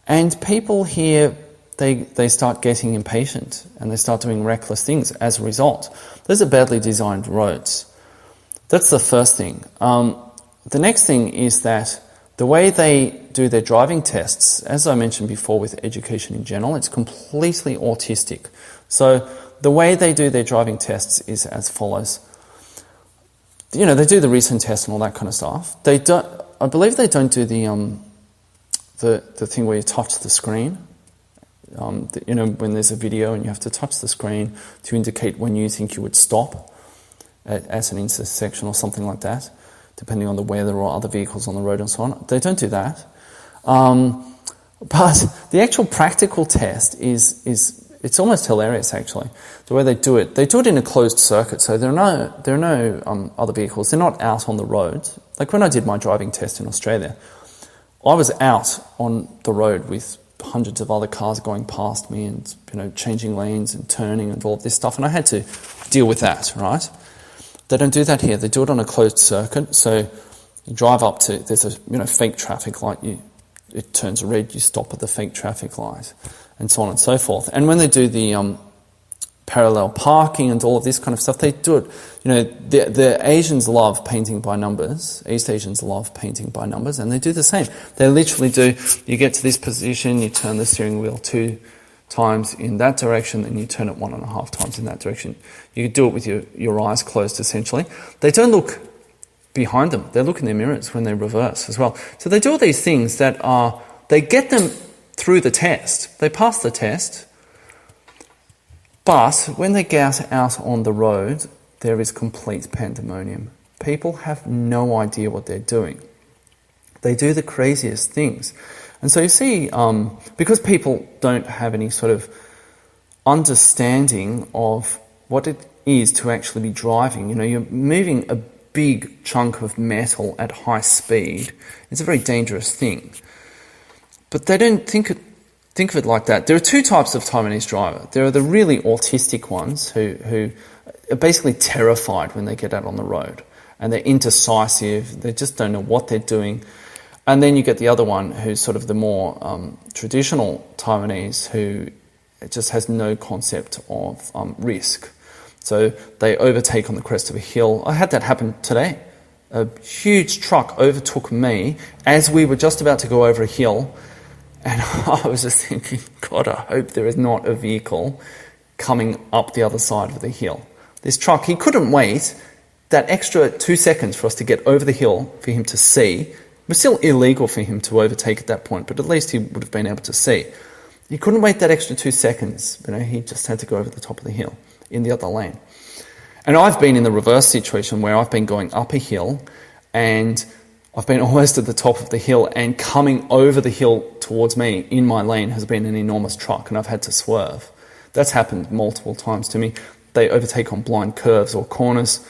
And people here, they start getting impatient and they start doing reckless things as a result. Those are badly designed roads. That's the first thing. The next thing is that the way they do their driving tests, as I mentioned before with education in general, it's completely autistic. So the way they do their driving tests is as follows. They do the recent test and all that kind of stuff. I believe they don't do the thing where you touch the screen. When there's a video and you have to touch the screen to indicate when you think you would stop at an intersection or something like that, depending on the weather or other vehicles on the road and so on. They don't do that. But the actual practical test it's almost hilarious, actually, the way they do it. They do it in a closed circuit, so there are no other vehicles. They're not out on the road. Like when I did my driving test in Australia, I was out on the road with hundreds of other cars going past me and changing lanes and turning and all of this stuff, and I had to deal with that, right? They don't do that here. They do it on a closed circuit. So you drive up to, there's a fake traffic light. It turns red. You stop at the fake traffic light, and so on and so forth. And when they do the parallel parking and all of this kind of stuff, they do it. The Asians love painting by numbers. East Asians love painting by numbers, and they do the same. They literally do. You get to this position, you turn the steering wheel 2 times in that direction, and you turn it 1.5 times in that direction. You do it with your eyes closed, essentially. They don't look behind them. They look in their mirrors when they reverse as well. So they do all these things they get them through the test. They pass the test, but when they get out on the road, there is complete pandemonium. People have no idea what they're doing. They do the craziest things. And so you see, because people don't have any sort of understanding of what it is to actually be driving, you're moving a big chunk of metal at high speed. It's a very dangerous thing. But they don't think of it like that. There are 2 types of Taiwanese driver. There are the really autistic ones who are basically terrified when they get out on the road. And they're indecisive. They just don't know what they're doing. And then you get the other one who's sort of the more traditional Taiwanese, who just has no concept of risk. So they overtake on the crest of a hill. I had that happen today. A huge truck overtook me as we were just about to go over a hill. And I was just thinking, God, I hope there is not a vehicle coming up the other side of the hill. This truck, he couldn't wait that extra 2 seconds for us to get over the hill for him to see. It was still illegal for him to overtake at that point, but at least he would have been able to see. He couldn't wait that extra 2 seconds. He just had to go over the top of the hill in the other lane. And I've been in the reverse situation where I've been going up a hill and I've been almost at the top of the hill, and coming over the hill towards me in my lane has been an enormous truck, and I've had to swerve. That's happened multiple times to me. They overtake on blind curves or corners.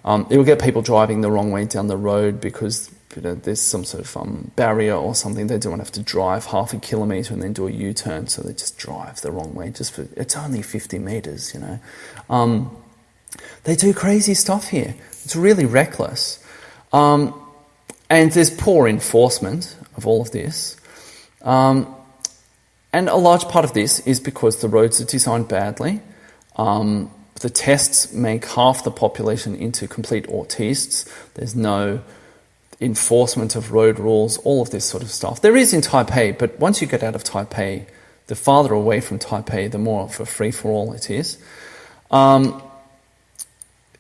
It will get people driving the wrong way down the road because there's some sort of barrier or something. They don't have to drive half a kilometre and then do a U-turn, so they just drive the wrong way. It's only 50 metres, They do crazy stuff here. It's really reckless. And there's poor enforcement of all of this. And a large part of this is because the roads are designed badly. The tests make half the population into complete autistes. There's no enforcement of road rules, all of this sort of stuff. There is in Taipei, but once you get out of Taipei, the farther away from Taipei, the more of a free-for-all it is.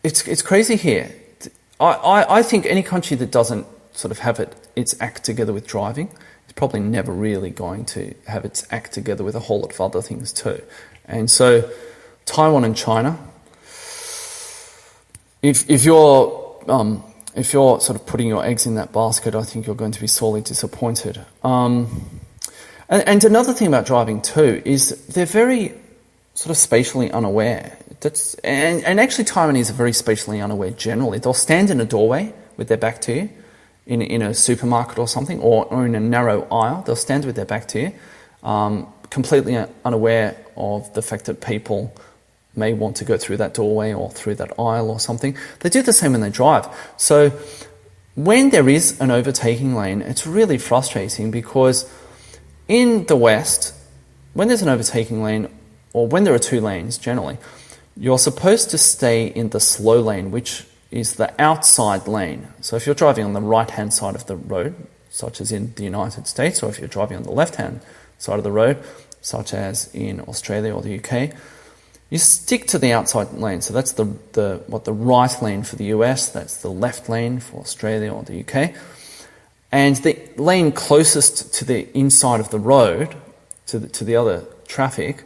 It's crazy here. I think any country that doesn't sort of have its act together with driving is probably never really going to have its act together with a whole lot of other things too. And so Taiwan and China, if you're sort of putting your eggs in that basket, I think you're going to be sorely disappointed. And another thing about driving too is they're very sort of spatially unaware. And actually Taiwanese are very spatially unaware generally. They'll stand in a doorway with their back to you in a supermarket or something, or in a narrow aisle. They'll stand with their back to you, completely unaware of the fact that people may want to go through that doorway or through that aisle or something. They do the same when they drive. So when there is an overtaking lane, it's really frustrating because in the West, when there's an overtaking lane, or when there are two lanes generally, you're supposed to stay in the slow lane, which is the outside lane. So if you're driving on the right-hand side of the road, such as in the United States, or if you're driving on the left-hand side of the road, such as in Australia or the UK, you stick to the outside lane. So that's the right lane for the US, that's the left lane for Australia or the UK. And the lane closest to the inside of the road, to the other traffic,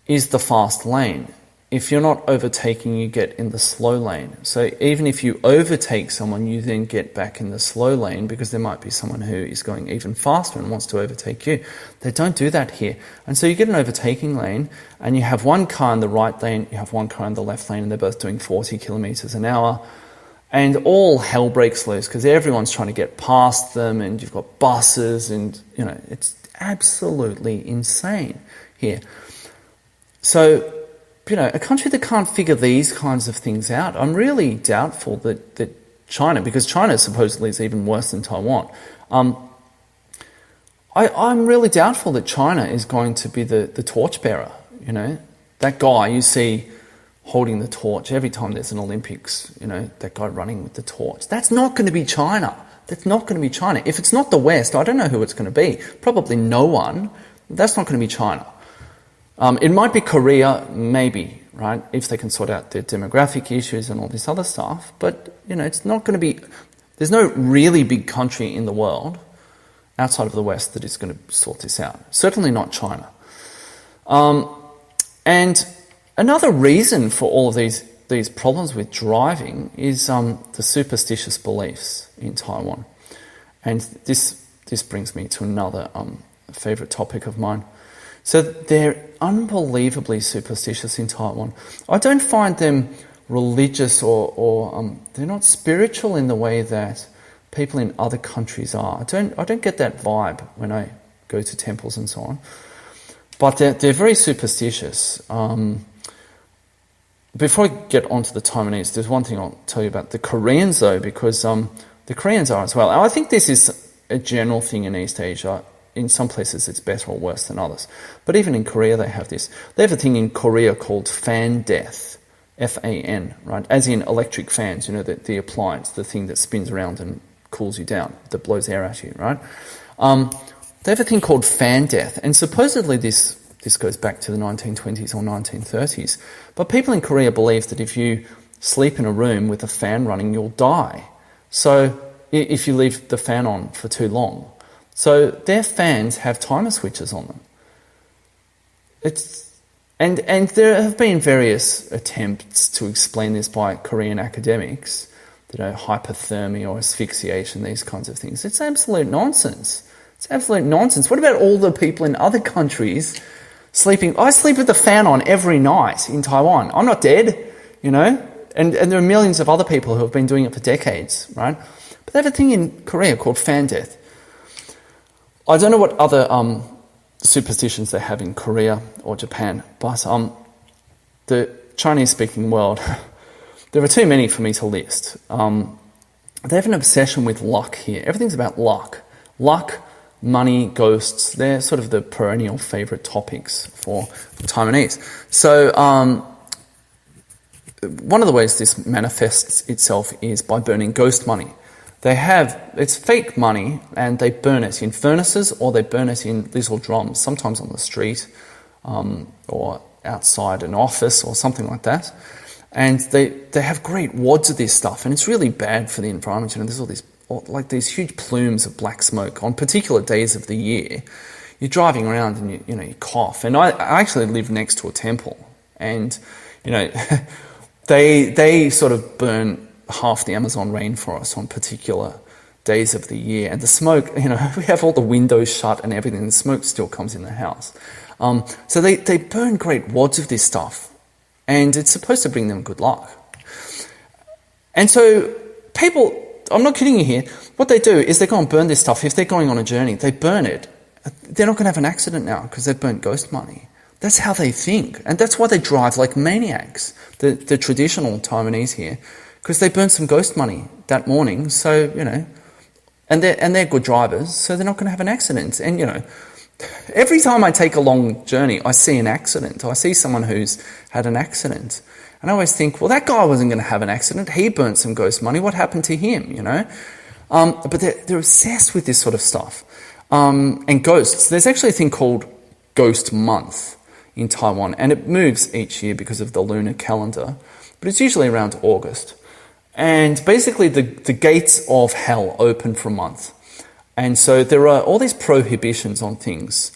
is the fast lane. If you're not overtaking, you get in the slow lane. So even if you overtake someone, you then get back in the slow lane because there might be someone who is going even faster and wants to overtake you. They don't do that here. And so you get an overtaking lane and you have one car in the right lane, you have one car in the left lane, and they're both doing 40 kilometers an hour. And all hell breaks loose because everyone's trying to get past them, and you've got buses, and it's absolutely insane here. So, a country that can't figure these kinds of things out, I'm really doubtful that China, because China supposedly is even worse than Taiwan, I'm really doubtful that China is going to be the torchbearer. That guy you see holding the torch every time there's an Olympics, that guy running with the torch. That's not going to be China. That's not going to be China. If it's not the West, I don't know who it's going to be. Probably no one. That's not going to be China. It might be Korea, maybe, right, if they can sort out their demographic issues and all this other stuff. But, it's not going to be... There's no really big country in the world outside of the West that is going to sort this out. Certainly not China. And another reason for all of these problems with driving is the superstitious beliefs in Taiwan. And this brings me to another favourite topic of mine. So they're unbelievably superstitious in Taiwan. I don't find them religious or they're not spiritual in the way that people in other countries are. I don't get that vibe when I go to temples and so on. But they're very superstitious. Before I get onto the Taiwanese, there's one thing I'll tell you about the Koreans though, because the Koreans are as well. And I think this is a general thing in East Asia. In some places it's better or worse than others. But even in Korea they have this. They have a thing in Korea called fan death. F-A-N, right? As in electric fans, you know, the appliance, the thing that spins around and cools you down, that blows air at you, right? They have a thing called fan death. And supposedly this goes back to the 1920s or 1930s. But people in Korea believe that if you sleep in a room with a fan running, you'll die. So if you leave the fan on for too long. So their fans have timer switches on them. And there have been various attempts to explain this by Korean academics, you know, hypothermia or asphyxiation, these kinds of things. It's absolute nonsense. It's absolute nonsense. What about all the people in other countries sleeping? I sleep with the fan on every night in Taiwan. I'm not dead, you know, and there are millions of other people who have been doing it for decades, right? But they have a thing in Korea called fan death. I don't know what other superstitions they have in Korea or Japan, but the Chinese-speaking world, there are too many for me to list. They have an obsession with luck here. Everything's about luck. Luck, money, ghosts, they're sort of the perennial favourite topics for Taiwanese. So one of the ways this manifests itself is by burning ghost money. It's fake money, and they burn it in furnaces or they burn it in little drums, sometimes on the street or outside an office or something like that. And they have great wads of this stuff, and it's really bad for the environment. You know, there's these huge plumes of black smoke on particular days of the year. You're driving around and you cough. And I actually live next to a temple, and you know they sort of burn half the Amazon rainforest on particular days of the year, and the smoke, you know, we have all the windows shut and everything, the smoke still comes in the house. So they burn great wads of this stuff, and it's supposed to bring them good luck. And so people, I'm not kidding you here, what they do is they go and burn this stuff. If they're going on a journey, they burn it. They're not going to have an accident now because they've burnt ghost money. That's how they think, and that's why they drive like maniacs, the traditional Taiwanese here, because they burnt some ghost money that morning, so, you know, and they're good drivers, so they're not going to have an accident. And, you know, every time I take a long journey, I see an accident. I see someone who's had an accident. And I always think, well, that guy wasn't going to have an accident. He burnt some ghost money. What happened to him, you know? But they're obsessed with this sort of stuff. And ghosts. There's actually a thing called Ghost Month in Taiwan, and it moves each year because of the lunar calendar, but it's usually around August. And basically the gates of hell open for a month. And so there are all these prohibitions on things.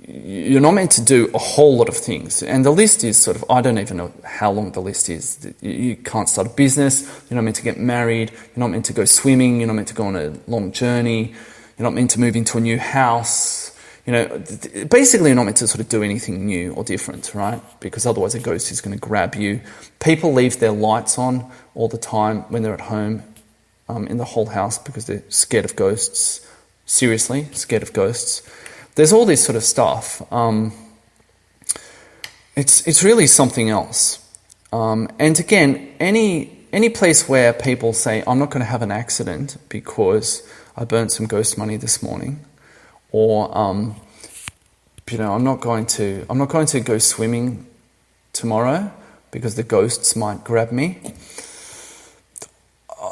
You're not meant to do a whole lot of things. And the list is sort of, I don't even know how long the list is. You can't start a business. You're not meant to get married. You're not meant to go swimming. You're not meant to go on a long journey. You're not meant to move into a new house. You know, basically you're not meant to sort of do anything new or different, right? Because otherwise a ghost is going to grab you. People leave their lights on all the time when they're at home in the whole house because they're scared of ghosts. Seriously, scared of ghosts. There's all this sort of stuff. It's really something else. And again, any place where people say, I'm not going to have an accident because I burnt some ghost money this morning, or you know, I'm not going to go swimming tomorrow because the ghosts might grab me.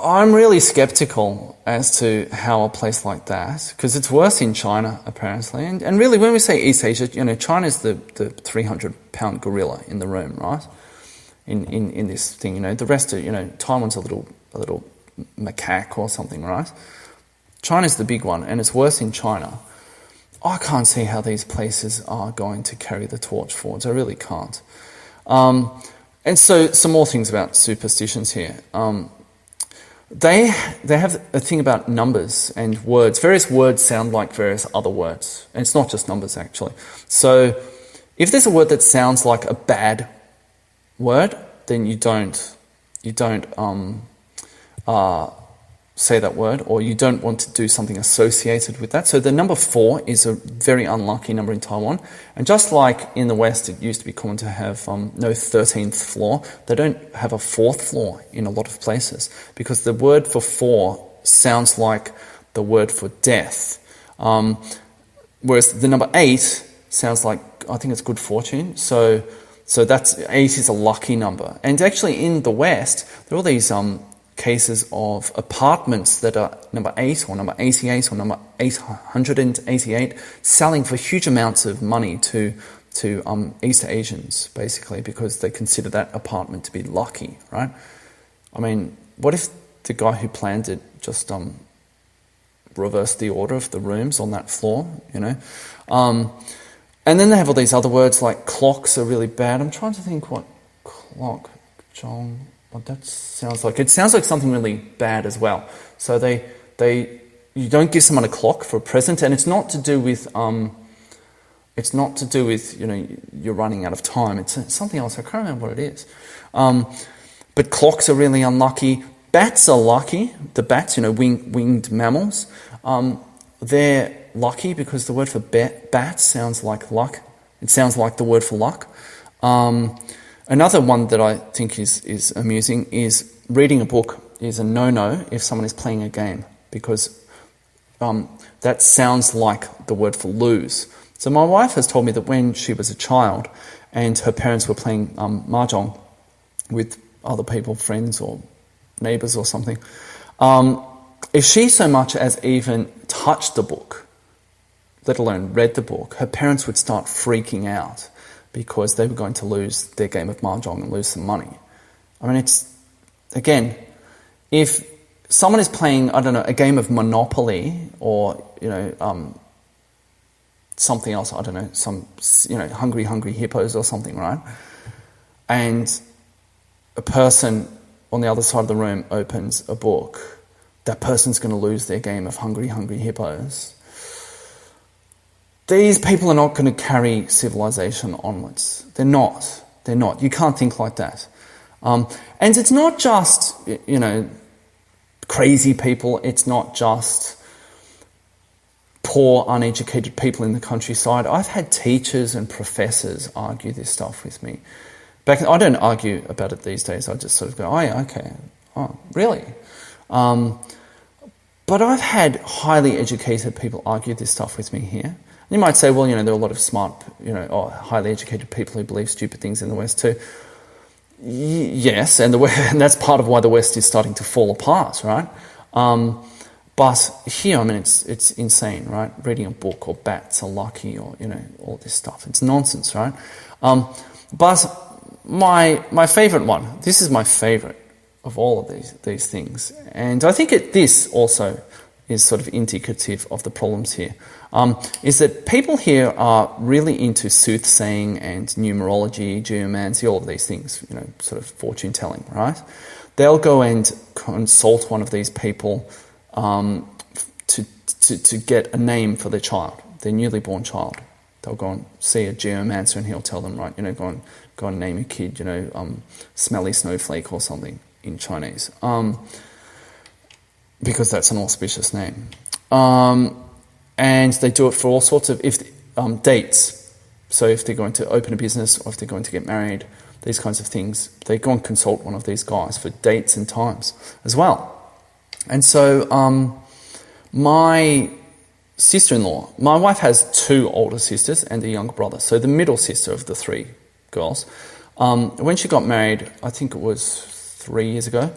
I'm really skeptical as to how a place like that, because it's worse in China apparently, and really when we say East Asia, you know, China's the 300-pound gorilla in the room, right? In this thing, you know, the rest of, you know, Taiwan's a little macaque or something, right? China's the big one, and it's worse in China. I can't see how these places are going to carry the torch forwards. I really can't. And so some more things about superstitions here. They have a thing about numbers and words. Various words sound like various other words. And it's not just numbers, actually. So if there's a word that sounds like a bad word, then you don't say that word, or you don't want to do something associated with that. So the number 4 is a very unlucky number in Taiwan. And just like in the West, it used to be common to have no 13th floor, they don't have a 4th floor in a lot of places, because the word for 4 sounds like the word for death. Whereas the number 8 sounds like, I think it's good fortune. So that's 8 is a lucky number. And actually in the West, there are all these cases of apartments that are number 8 or number 88 or number 888 selling for huge amounts of money to East Asians, basically, because they consider that apartment to be lucky, right? I mean, what if the guy who planned it just reversed the order of the rooms on that floor, you know? And then they have all these other words like clocks are really bad. I'm trying to think what clock, Jong, what that sounds like. It sounds like something really bad as well. So you don't give someone a clock for a present, and it's not to do with you know, you're running out of time. It's something else. I can't remember what it is. But clocks are really unlucky. Bats are lucky. The bats, you know, winged mammals. They're lucky because the word for bat sounds like luck. It sounds like the word for luck. Another one that I think is amusing is reading a book is a no-no if someone is playing a game, because that sounds like the word for lose. So my wife has told me that when she was a child and her parents were playing mahjong with other people, friends or neighbours or something, if she so much as even touched the book, let alone read the book, her parents would start freaking out because they were going to lose their game of mahjong and lose some money. I mean, it's, again, if someone is playing, I don't know, a game of Monopoly or, you know, something else, I don't know, some, you know, Hungry Hippos or something, right? And a person on the other side of the room opens a book, that person's going to lose their game of Hungry Hippos. These people are not going to carry civilization onwards. They're not. You can't think like that. And it's not just, you know, crazy people. It's not just poor, uneducated people in the countryside. I've had teachers and professors argue this stuff with me. I don't argue about it these days. I just sort of go, oh yeah, okay. Oh, really? But I've had highly educated people argue this stuff with me here. You might say, well, you know, there are a lot of smart, you know, or highly educated people who believe stupid things in the West too. Yes, and that's part of why the West is starting to fall apart, right? But here, I mean, it's insane, right? Reading a book or bats are lucky or, you know, all this stuff. It's nonsense, right? But my favourite one, this is my favourite of all of these things. And I think this also is sort of indicative of the problems here, is that people here are really into soothsaying and numerology, geomancy, all of these things, you know, sort of fortune telling, right? They'll go and consult one of these people to get a name for their child, their newly born child. They'll go and see a geomancer and he'll tell them, right, you know, go and name a kid, you know, Smelly Snowflake or something in Chinese, because that's an auspicious name. And they do it for all sorts of dates. So if they're going to open a business or if they're going to get married, these kinds of things, they go and consult one of these guys for dates and times as well. And so my sister-in-law, my wife has 2 older sisters and a younger brother. So the middle sister of the 3 girls, when she got married, I think it was 3 years ago,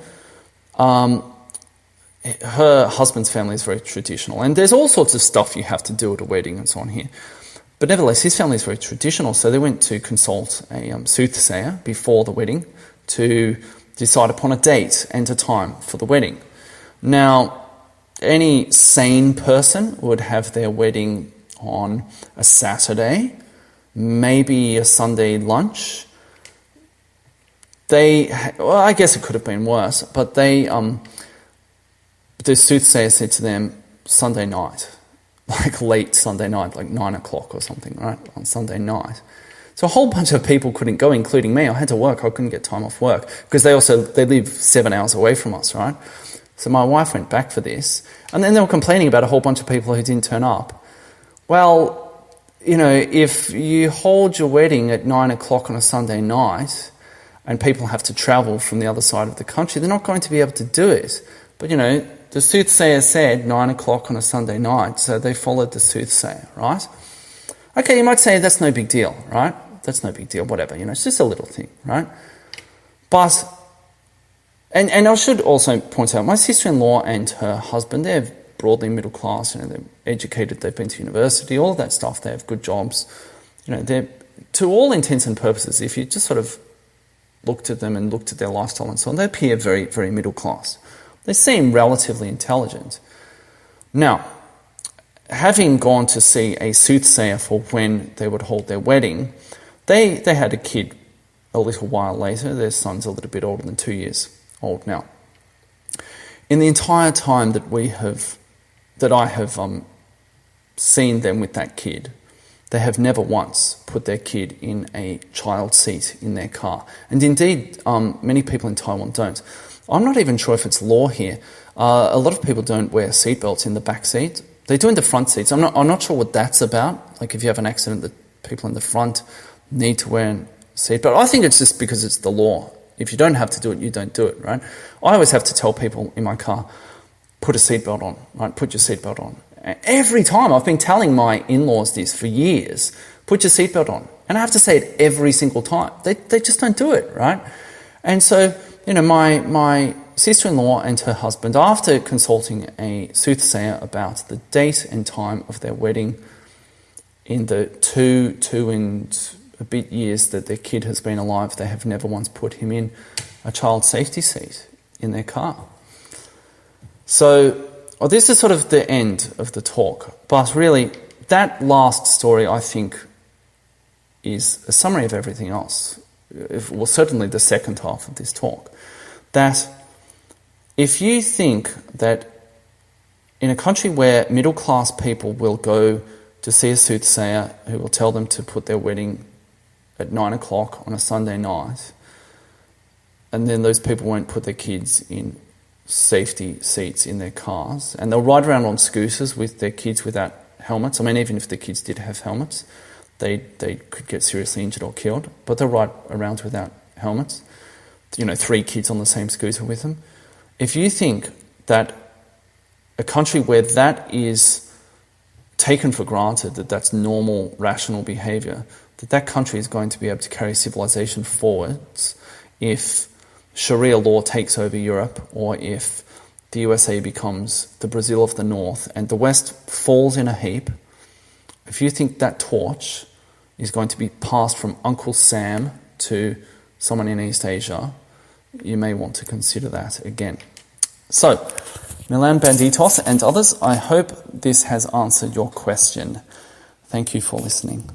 her husband's family is very traditional. And there's all sorts of stuff you have to do at a wedding and so on here. But nevertheless, his family is very traditional, so they went to consult a soothsayer before the wedding to decide upon a date and a time for the wedding. Now, any sane person would have their wedding on a Saturday, maybe a Sunday lunch. I guess it could have been worse, but the soothsayer said to them, Sunday night, like late Sunday night, like 9 o'clock or something, right, on Sunday night. So a whole bunch of people couldn't go, including me. I had to work. I couldn't get time off work because they live 7 hours away from us, right? So my wife went back for this. And then they were complaining about a whole bunch of people who didn't turn up. Well, you know, if you hold your wedding at 9 o'clock on a Sunday night and people have to travel from the other side of the country, they're not going to be able to do it. But, you know, the soothsayer said 9 o'clock on a Sunday night, so they followed the soothsayer, right? Okay, you might say that's no big deal, right? That's no big deal, whatever, you know, it's just a little thing, right? But, and I should also point out, my sister-in-law and her husband, they're broadly middle class, you know, they're educated, they've been to university, all of that stuff, they have good jobs. You know, they're, to all intents and purposes, if you just sort of looked at them and looked at their lifestyle and so on, they appear very, very middle class. They seem relatively intelligent. Now, having gone to see a soothsayer for when they would hold their wedding, they had a kid a little while later. Their son's a little bit older than 2 years old now. In the entire time that I have seen them with that kid, they have never once put their kid in a child seat in their car. And indeed, many people in Taiwan don't. I'm not even sure if it's law here. A lot of people don't wear seatbelts in the back seat. They do in the front seats. I'm not sure what that's about. Like if you have an accident, the people in the front need to wear a seatbelt. I think it's just because it's the law. If you don't have to do it, you don't do it, right? I always have to tell people in my car, put a seatbelt on, right? Put your seatbelt on. Every time, I've been telling my in-laws this for years, put your seatbelt on. And I have to say it every single time. They just don't do it, right? And so, you know, my sister-in-law and her husband, after consulting a soothsayer about the date and time of their wedding in the two and a bit years that their kid has been alive, they have never once put him in a child safety seat in their car. So, this is sort of the end of the talk, but really, that last story, I think, is a summary of everything else. Well, certainly the second half of this talk. That if you think that in a country where middle-class people will go to see a soothsayer who will tell them to put their wedding at 9 o'clock on a Sunday night, and then those people won't put their kids in safety seats in their cars, and they'll ride around on scooters with their kids without helmets. I mean, even if the kids did have helmets, they could get seriously injured or killed, but they'll ride around without helmets. You know, 3 kids on the same scooter with them. If you think that a country where that is taken for granted, that that's normal, rational behaviour, that country is going to be able to carry civilization forwards if Sharia law takes over Europe, or if the USA becomes the Brazil of the North and the West falls in a heap, if you think that torch is going to be passed from Uncle Sam to someone in East Asia, you may want to consider that again. So, MilanBanditos and others, I hope this has answered your question. Thank you for listening.